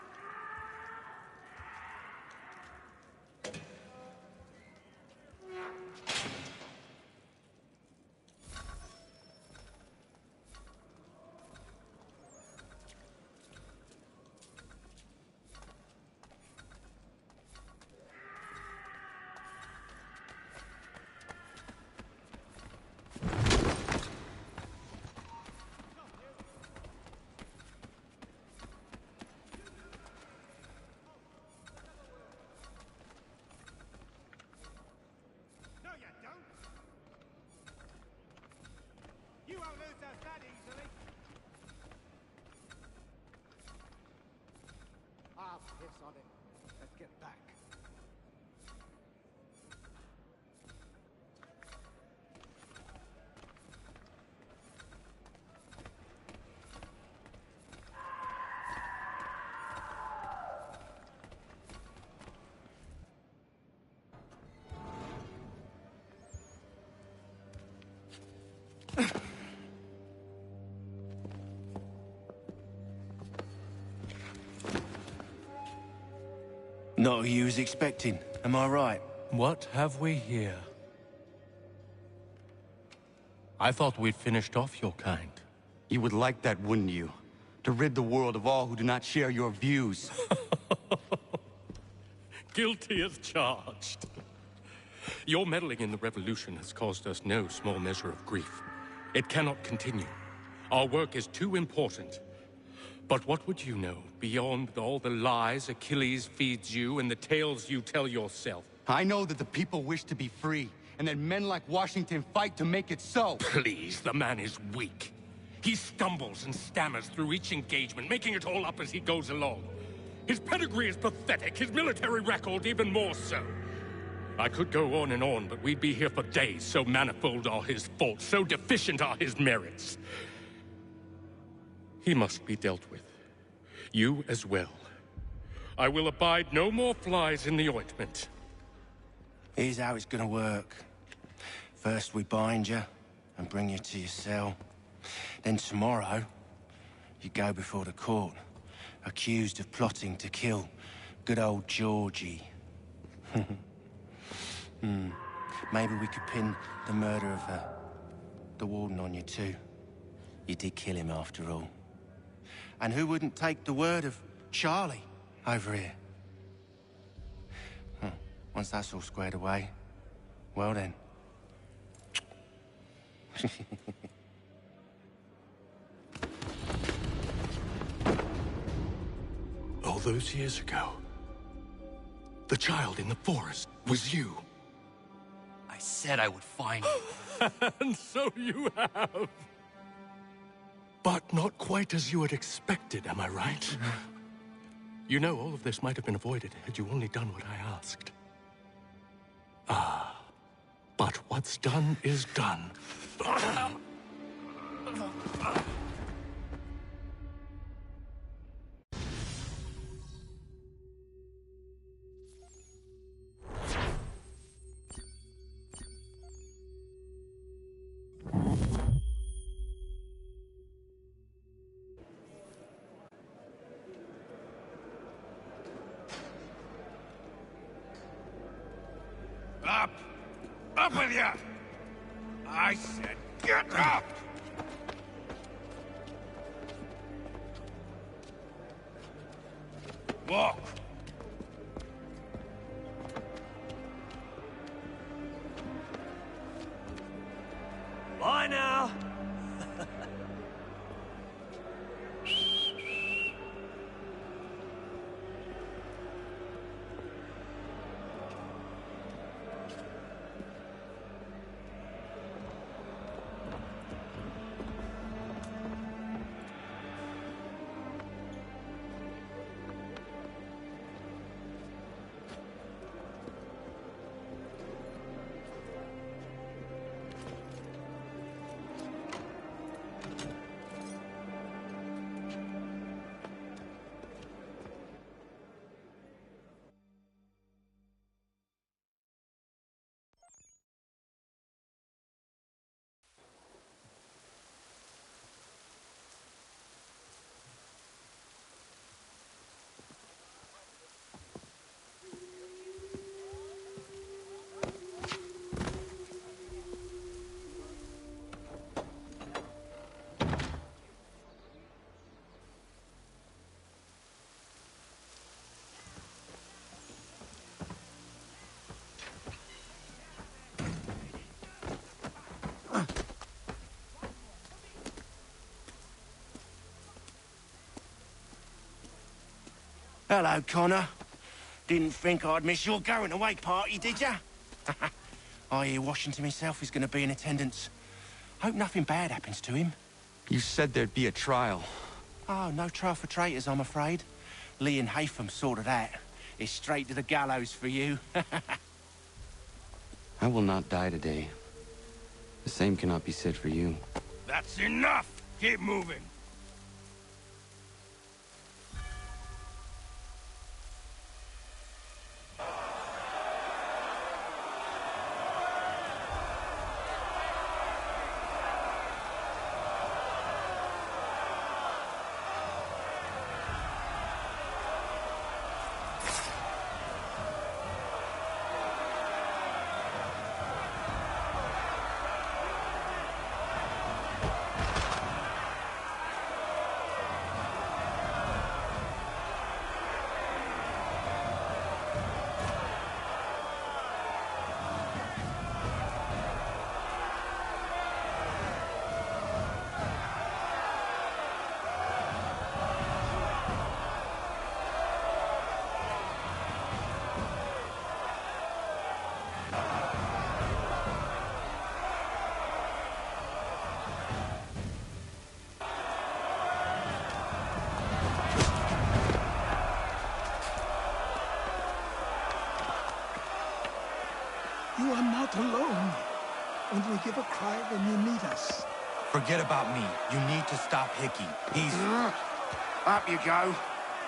On it. Let's get back. Not who you was expecting, am I right? What have we here? I thought we'd finished off your kind. You would like that, wouldn't you? To rid the world of all who do not share your views. Guilty as charged. Your meddling in the revolution has caused us no small measure of grief. It cannot continue. Our work is too important. But what would you know beyond all the lies Achilles feeds you and the tales you tell yourself? I know that the people wish to be free, and that men like Washington fight to make it so. Please, the man is weak. He stumbles and stammers through each engagement, making it all up as he goes along. His pedigree is pathetic, his military record even more so. I could go on and on, but we'd be here for days, so manifold are his faults, so deficient are his merits. He must be dealt with. You as well. I will abide no more flies in the ointment. Here's how it's gonna work. First we bind you and bring you to your cell. Then tomorrow, you go before the court, accused of plotting to kill good old Georgie. Maybe we could pin the murder of the warden on you too. You did kill him after all. And who wouldn't take the word of Charlie over here? Once that's all squared away, well then. All those years ago, the child in the forest was you. I said I would find you. And so you have. But not quite as you had expected, am I right? You know, all of this might have been avoided had you only done what I asked. Ah, but what's done is done. Up! Up with you! I said get up! Walk! Bye now. Hello, Connor. Didn't think I'd miss your going away party, did ya? I hear Washington himself is going to be in attendance. Hope nothing bad happens to him. You said there'd be a trial. Oh, no trial for traitors, I'm afraid. Lee and Haytham sorted that. It's straight to the gallows for you. I will not die today. The same cannot be said for you. That's enough! Keep moving! You are not alone. Only give a cry when you need us. Forget about me. You need to stop Hickey. He's... Up you go.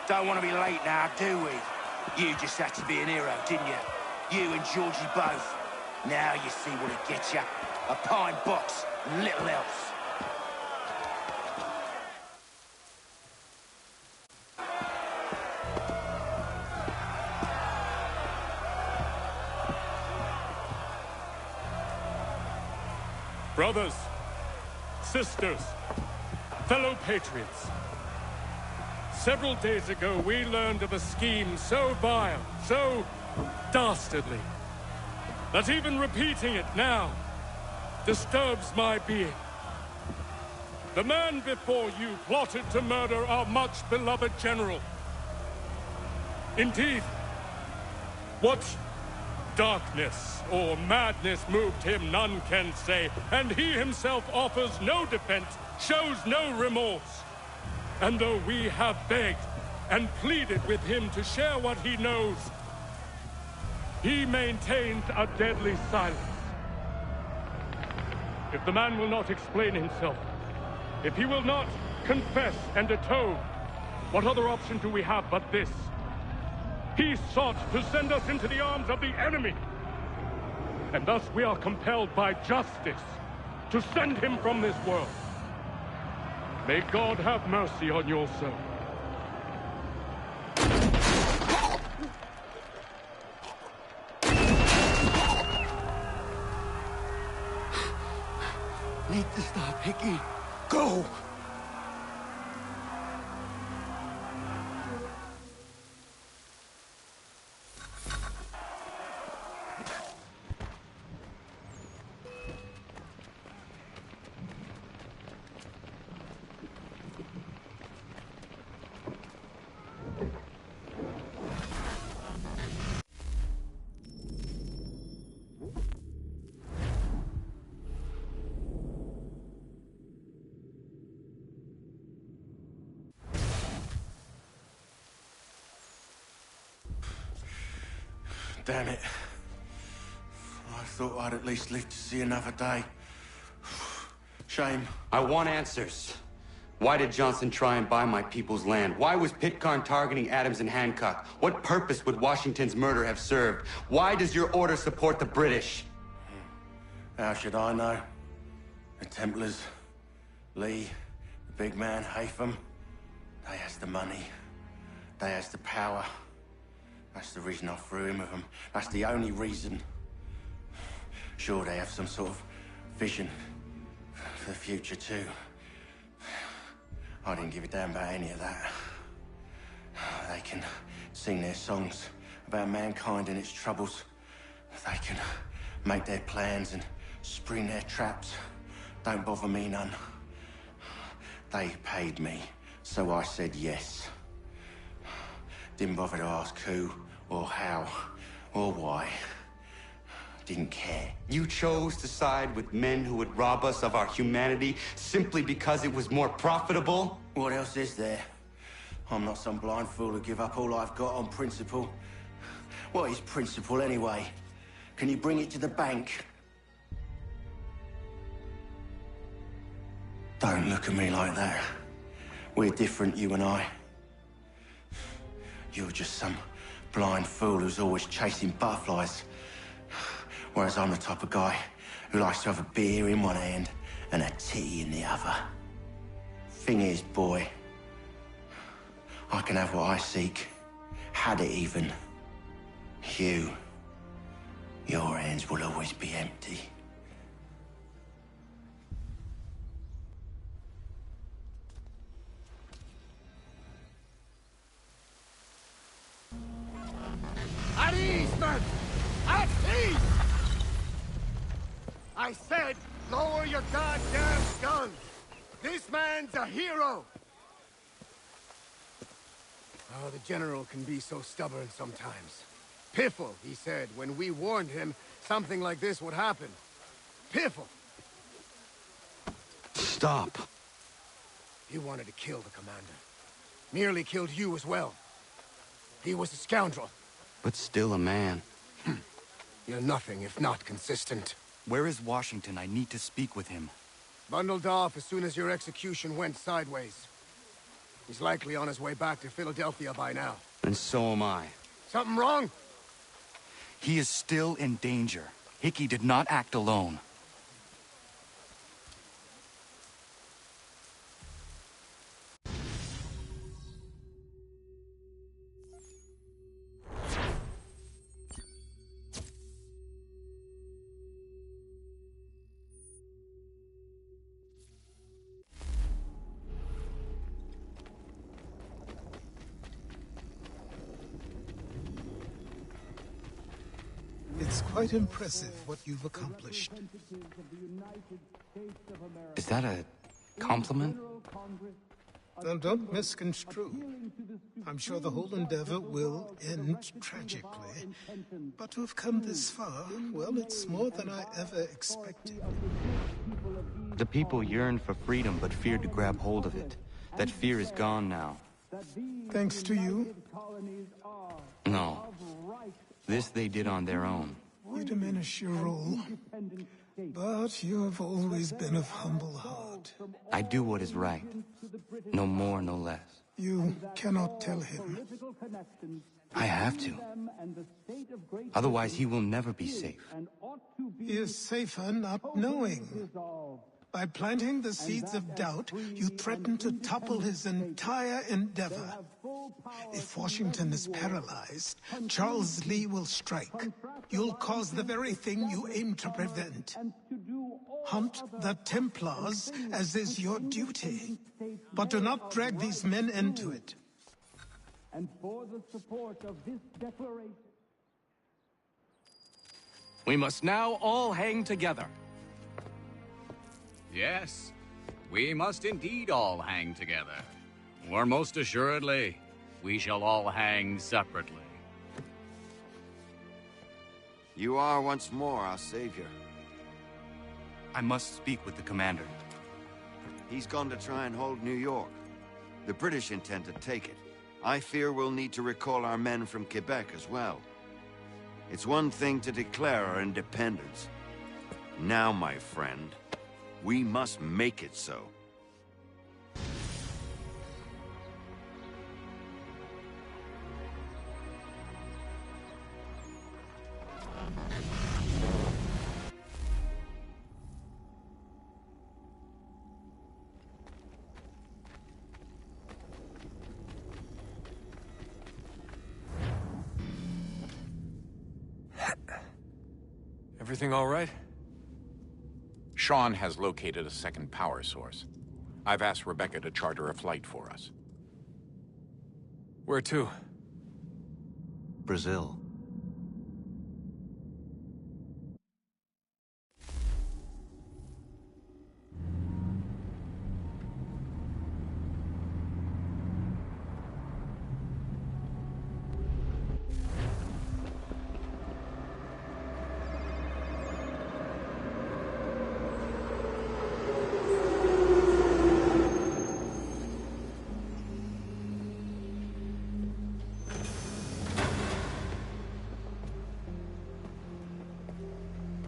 Don't want to be late now, do we? You just had to be an hero, didn't you? You and Georgie both. Now you see what it gets you. A pine box and little else. Brothers, sisters, fellow patriots. Several days ago, we learned of a scheme so vile, so dastardly that even repeating it now disturbs my being. The man before you plotted to murder our much-beloved general. Indeed, what darkness or madness moved him, none can say, and he himself offers no defense, shows no remorse. And though we have begged and pleaded with him to share what he knows, he maintains a deadly silence. If the man will not explain himself, if he will not confess and atone, what other option do we have but this? He sought to send us into the arms of the enemy. And thus we are compelled by justice to send him from this world. May God have mercy on your soul. Need to stop, Hickey. Go! Damn it. I thought I'd at least live to see another day. Shame. I want answers. Why did Johnson try and buy my people's land? Why was Pitcairn targeting Adams and Hancock? What purpose would Washington's murder have served? Why does your order support the British? How should I know? The Templars, Lee, the big man, Haytham, they has the money. They has the power. That's the reason I threw in with them. That's the only reason. Sure, they have some sort of vision for the future, too. I didn't give a damn about any of that. They can sing their songs about mankind and its troubles. They can make their plans and spring their traps. Don't bother me none. They paid me, so I said yes. Didn't bother to ask who, or how, or why. Didn't care. You chose to side with men who would rob us of our humanity simply because it was more profitable? What else is there? I'm not some blind fool who give up all I've got on principle. What is principle, anyway? Can you bring it to the bank? Don't look at me like that. We're different, you and I. You're just some blind fool who's always chasing butterflies. Whereas I'm the type of guy who likes to have a beer in one hand and a tea in the other. Thing is, boy, I can have what I seek. Had it even. Your hands will always be empty. At ease, men! At ease! I said, lower your goddamn guns! This man's a hero! Oh, the General can be so stubborn sometimes. Piffle, he said, when we warned him something like this would happen. Piffle! Stop. He wanted to kill the commander. Nearly killed you as well. He was a scoundrel. But still a man. You're nothing if not consistent. Where is Washington? I need to speak with him. Bundled off as soon as your execution went sideways. He's likely on his way back to Philadelphia by now. And so am I. Something wrong? He is still in danger. Hickey did not act alone. quite impressive what you've accomplished. Is that a compliment? Now, don't misconstrue. I'm sure the whole endeavor will end tragically. But to have come this far, well, it's more than I ever expected. The people yearned for freedom but feared to grab hold of it. That fear is gone now. Thanks to you? No. This they did on their own. You diminish your role. But you have always been of humble heart. I do what is right. No more, no less. You cannot tell him. I have to. Otherwise, he will never be safe. He is safer not knowing. By planting the seeds of doubt, you threaten to topple his entire endeavor. If Washington is paralyzed, Charles Lee will strike. You'll cause the very thing you aim to prevent. Hunt the Templars, as is your duty. But do not drag these men into it. And for the support of this declaration. We must now all hang together. Yes, we must indeed all hang together. Or most assuredly, we shall all hang separately. You are once more our savior. I must speak with the commander. He's gone to try and hold New York. The British intend to take it. I fear we'll need to recall our men from Quebec as well. It's one thing to declare our independence. Now, my friend, we must make it so. Everything all right? Sean has located a second power source. I've asked Rebecca to charter a flight for us. Where to? Brazil.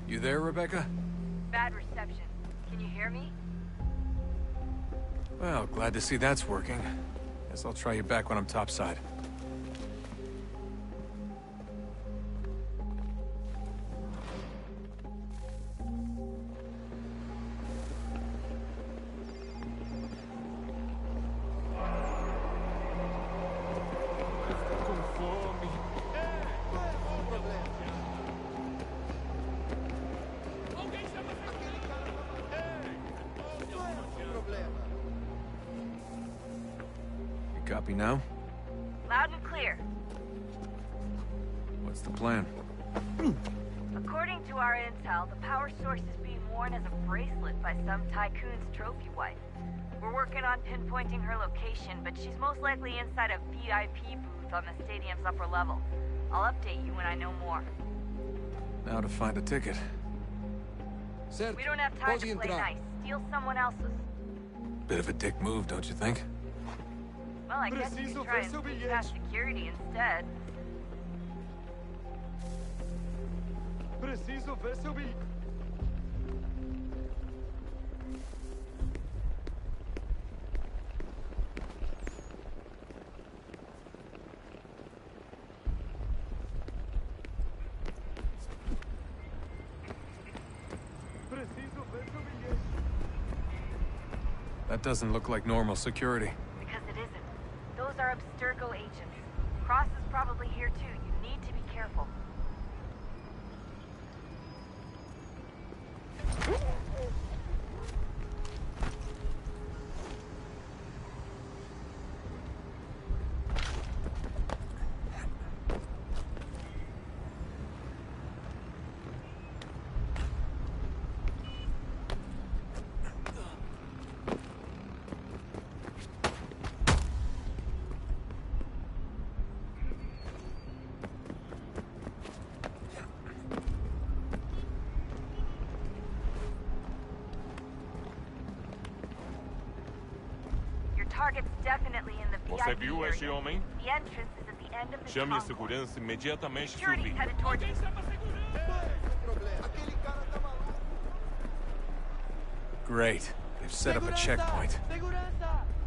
You there, Rebecca? Bad reception. Can you hear me? Well, glad to see that's working. Guess I'll try you back when I'm topside. Copy now? Loud and clear. What's the plan? According to our intel, the power source is being worn as a bracelet by some tycoon's trophy wife. We're working on pinpointing her location, but she's most likely inside a VIP booth on the stadium's upper level. I'll update you when I know more. Now to find a ticket. We don't have time to play nice. Steal someone else's. Bit of a dick move, don't you think? Well, I guess you could try and sneak past security instead. Preciso ver seu bilhete. That doesn't look like normal security. Because it isn't. Those are Abstergo agents. Cross is probably here too. You need to be careful. target's definitely in the Você VIP viu esse area. homem? The entrance is at the end of the Chame a concourse. segurança imediatamente, Security's Sylvie. headed towards you. Great. They've set up a checkpoint.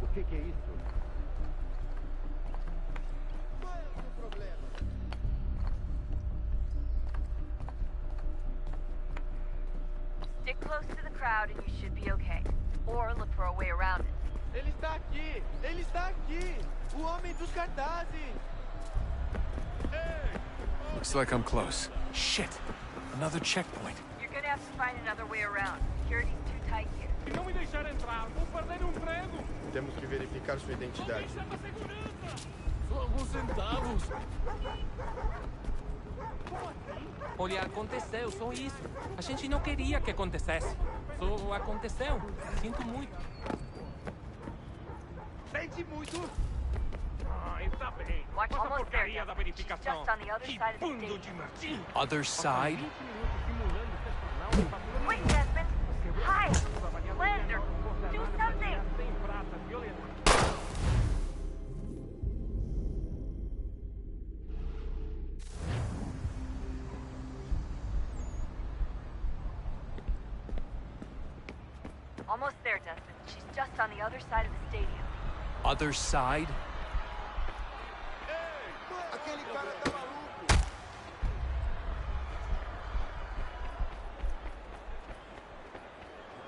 O que é isso? Stick close to the crowd and you should be okay. Or look for a way around it. Ele está aqui! Ele está aqui! O homem dos cartazes! Looks like I'm close. Shit! Another checkpoint. You're gonna have to find another way around. Security's too tight here. Se não me deixar entrar, vou perder o emprego. Temos que verificar sua identidade. Só alguns centavos! Olha, aconteceu, só isso. A gente não queria que acontecesse. Só aconteceu. Sinto muito. Sente muito! Ai, tá bem. Watch Essa almost there, porcaria da Justin. She's verificação. just on the other Que side of the bando stage. de martim. Other side? Quick, Desmond! Hide! Slander! Do something! Almost there, Desmond. She's just on the other side of the stadium. Other side? Aquele cara tá maluco!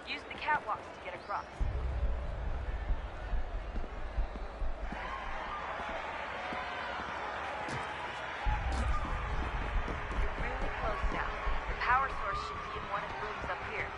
Use the catwalks to get across. You're really close now. The power source should be in one of the rooms up here.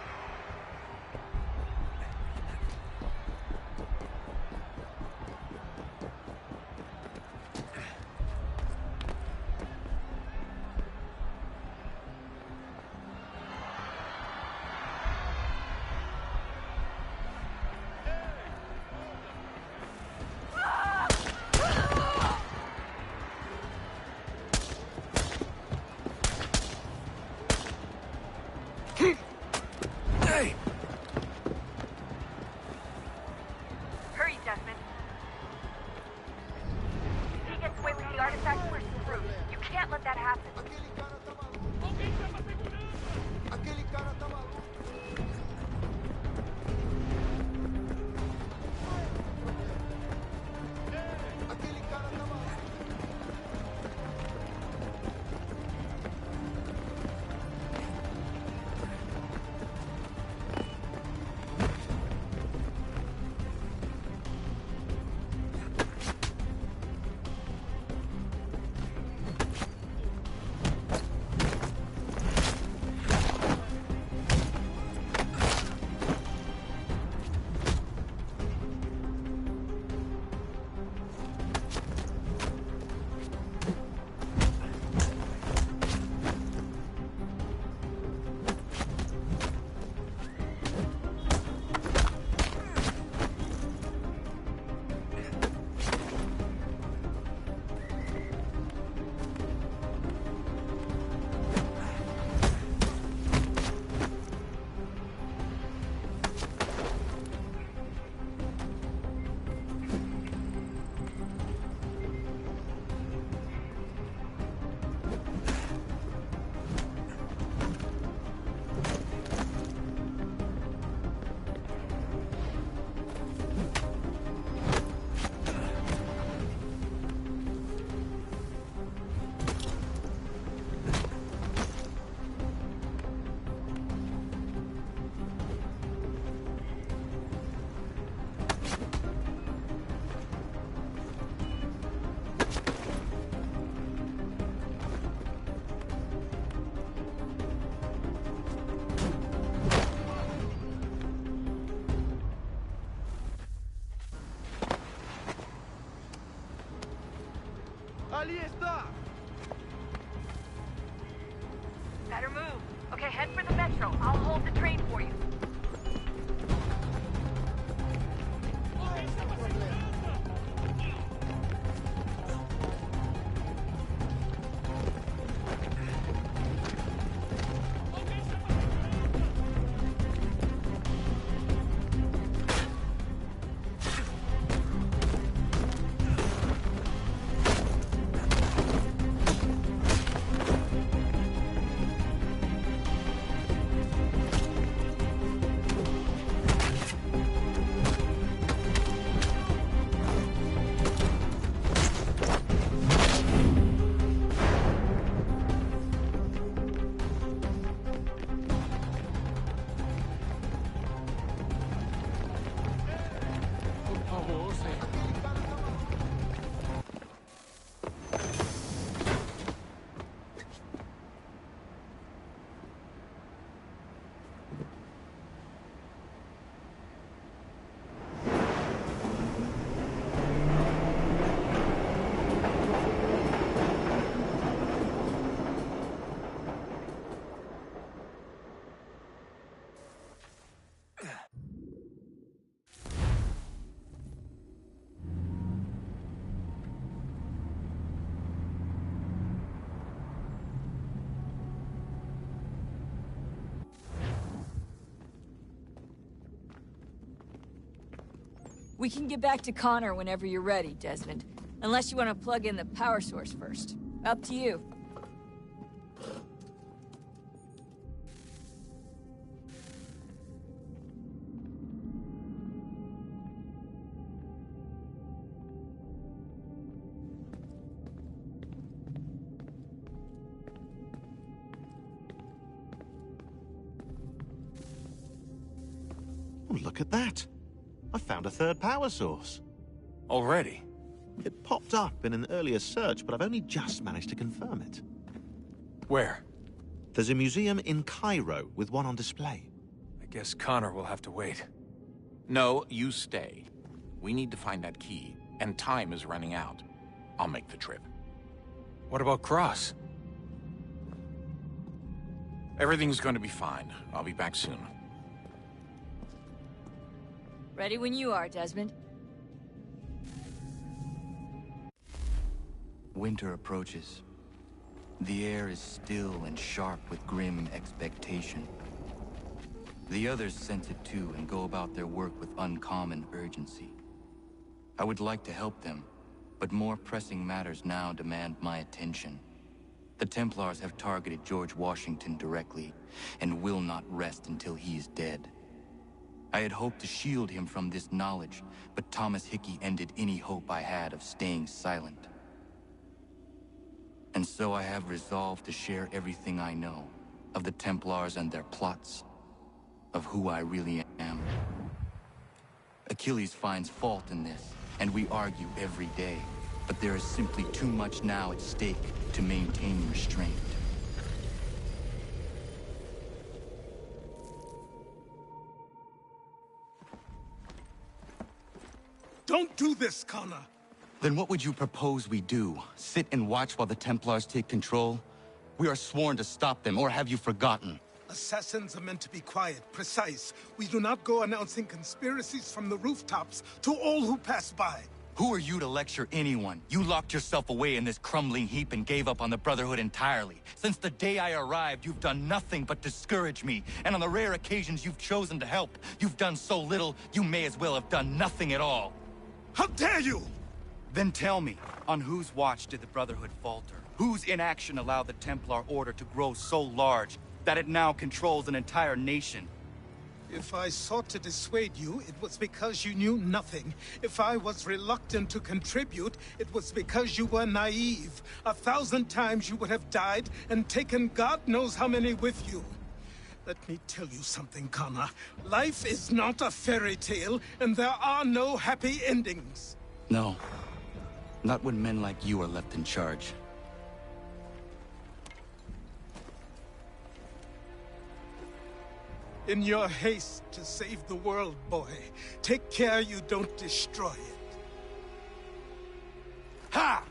Hey! Hurry, Desmond. If he gets away with the artifacts, we're screwed. You can't let that happen. Aquele cara tá maluco! Aquele cara tá maluco! Ali está! Better move. Okay, head for the metro. I'll hold the train for you. você. We can get back to Connor whenever you're ready, Desmond. Unless you want to plug in the power source first. Up to you. Oh, look at that. I found a third power source. Already? It popped up in an earlier search, but I've only just managed to confirm it. Where? There's a museum in Cairo with one on display. I guess Connor will have to wait. No, you stay. We need to find that key, and time is running out. I'll make the trip. What about Cross? Everything's going to be fine. I'll be back soon. Ready when you are, Desmond. Winter approaches. The air is still and sharp with grim expectation. The others sense it too and go about their work with uncommon urgency. I would like to help them, but more pressing matters now demand my attention. The Templars have targeted George Washington directly, and will not rest until he is dead. I had hoped to shield him from this knowledge, but Thomas Hickey ended any hope I had of staying silent. And so I have resolved to share everything I know, of the Templars and their plots, of who I really am. Achilles finds fault in this, and we argue every day, but there is simply too much now at stake to maintain restraint. Don't do this, Connor! Then what would you propose we do? Sit and watch while the Templars take control? We are sworn to stop them, or have you forgotten? Assassins are meant to be quiet, precise. We do not go announcing conspiracies from the rooftops to all who pass by. Who are you to lecture anyone? You locked yourself away in this crumbling heap and gave up on the Brotherhood entirely. Since the day I arrived, you've done nothing but discourage me. And on the rare occasions you've chosen to help, you've done so little, you may as well have done nothing at all. How dare you! Then tell me, on whose watch did the Brotherhood falter? Whose inaction allowed the Templar Order to grow so large that it now controls an entire nation? If I sought to dissuade you, it was because you knew nothing. If I was reluctant to contribute, it was because you were naive. 1,000 times you would have died and taken God knows how many with you. Let me tell you something, Connor. Life is not a fairy tale, and there are no happy endings. No. Not when men like you are left in charge. In your haste to save the world, boy, take care you don't destroy it. Ha!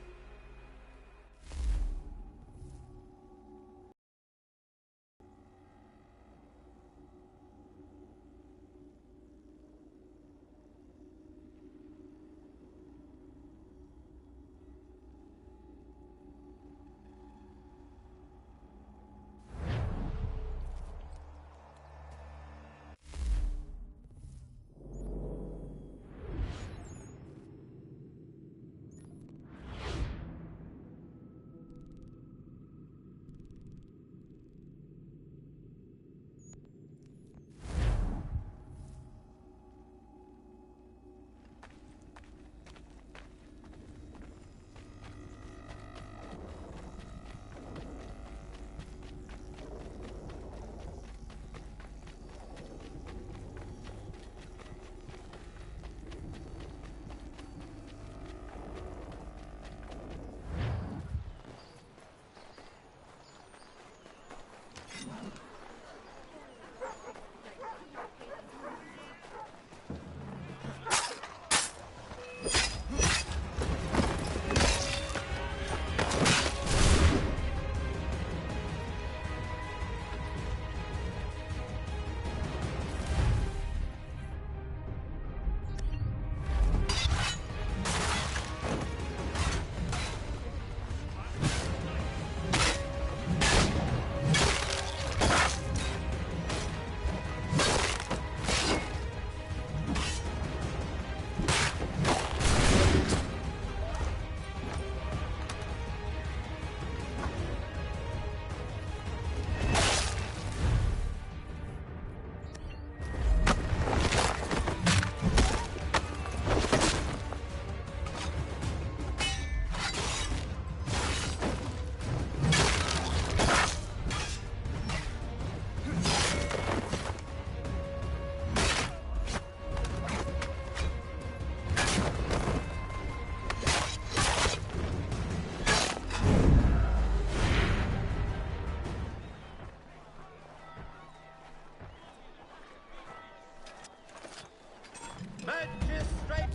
Magistrate!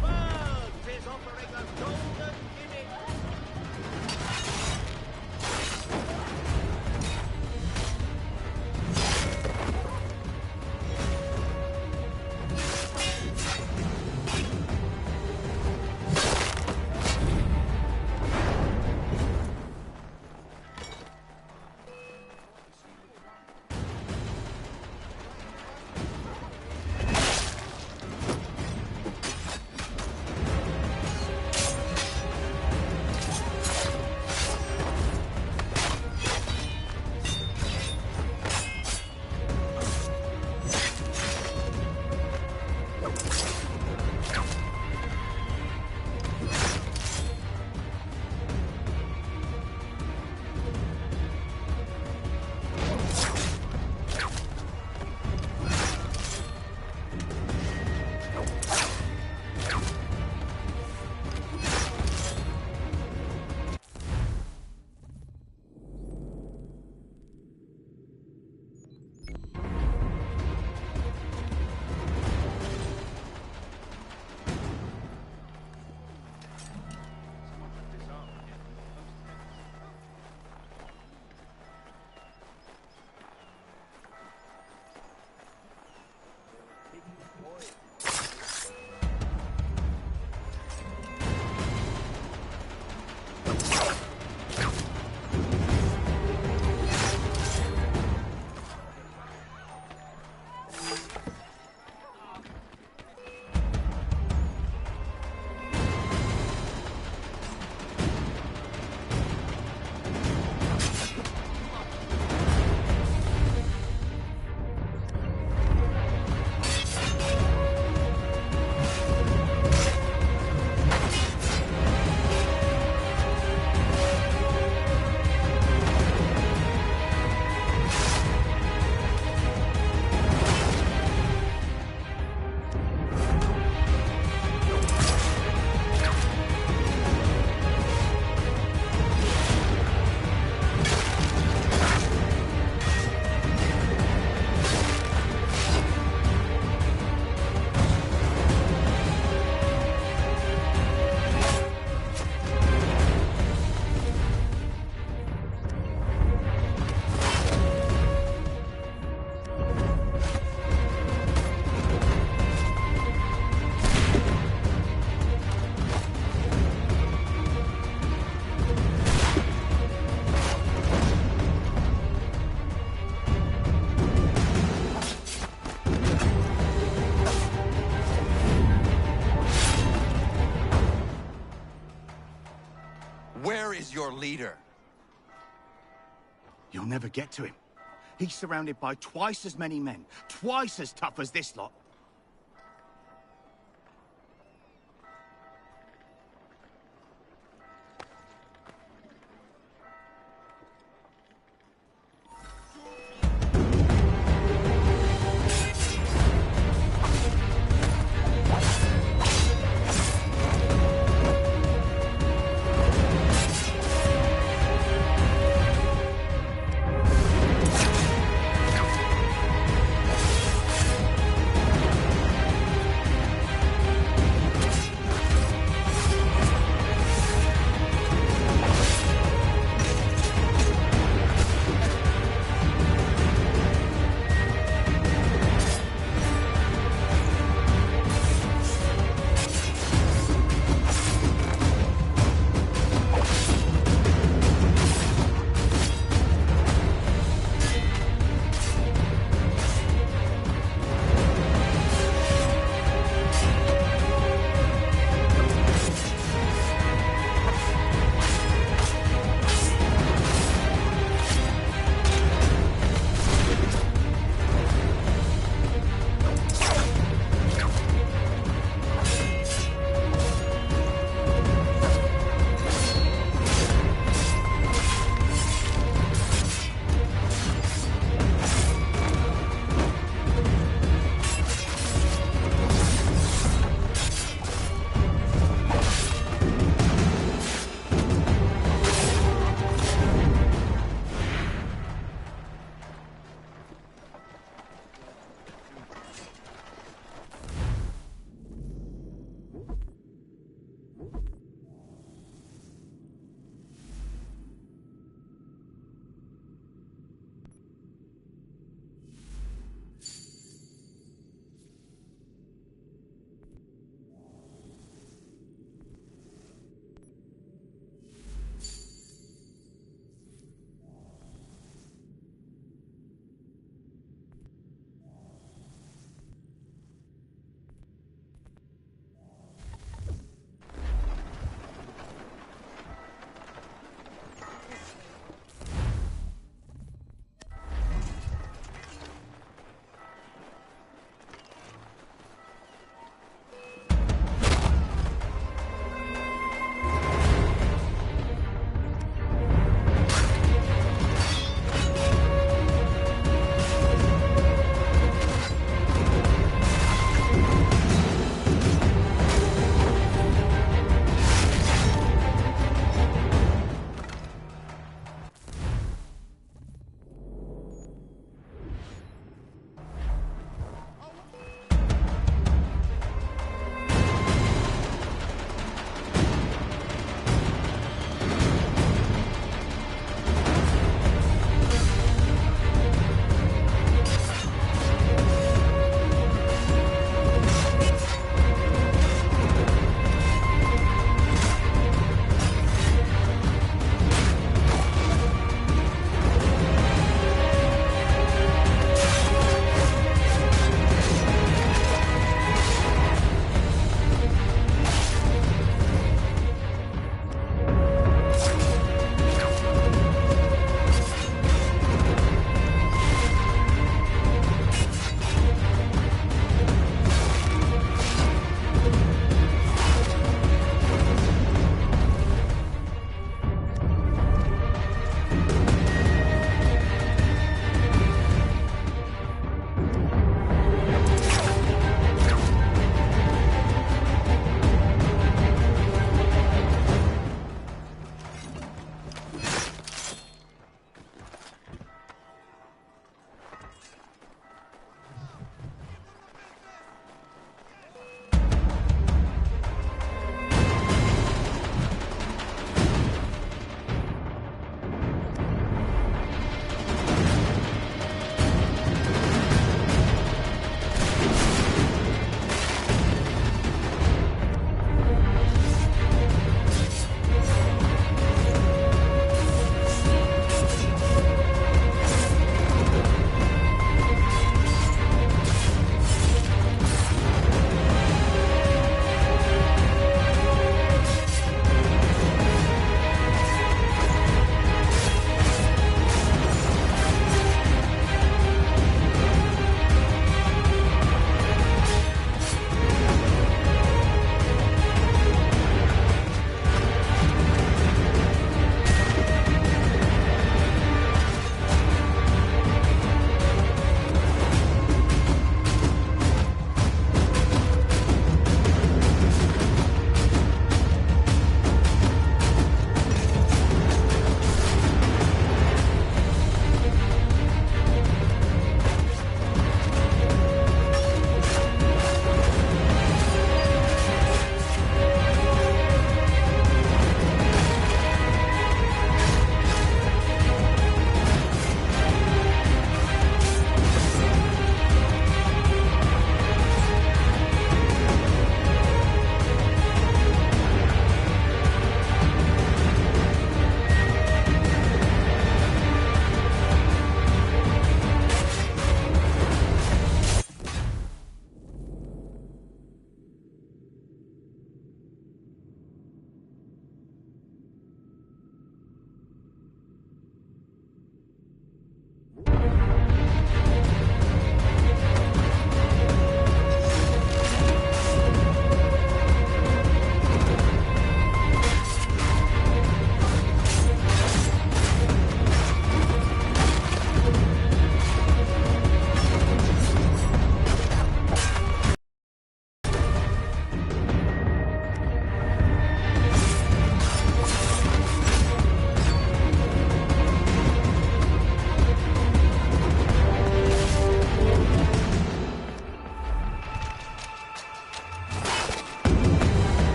Well, 'tis offering a golden guinea. Where is your leader? You'll never get to him. He's surrounded by twice as many men, twice as tough as this lot.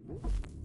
Thank you.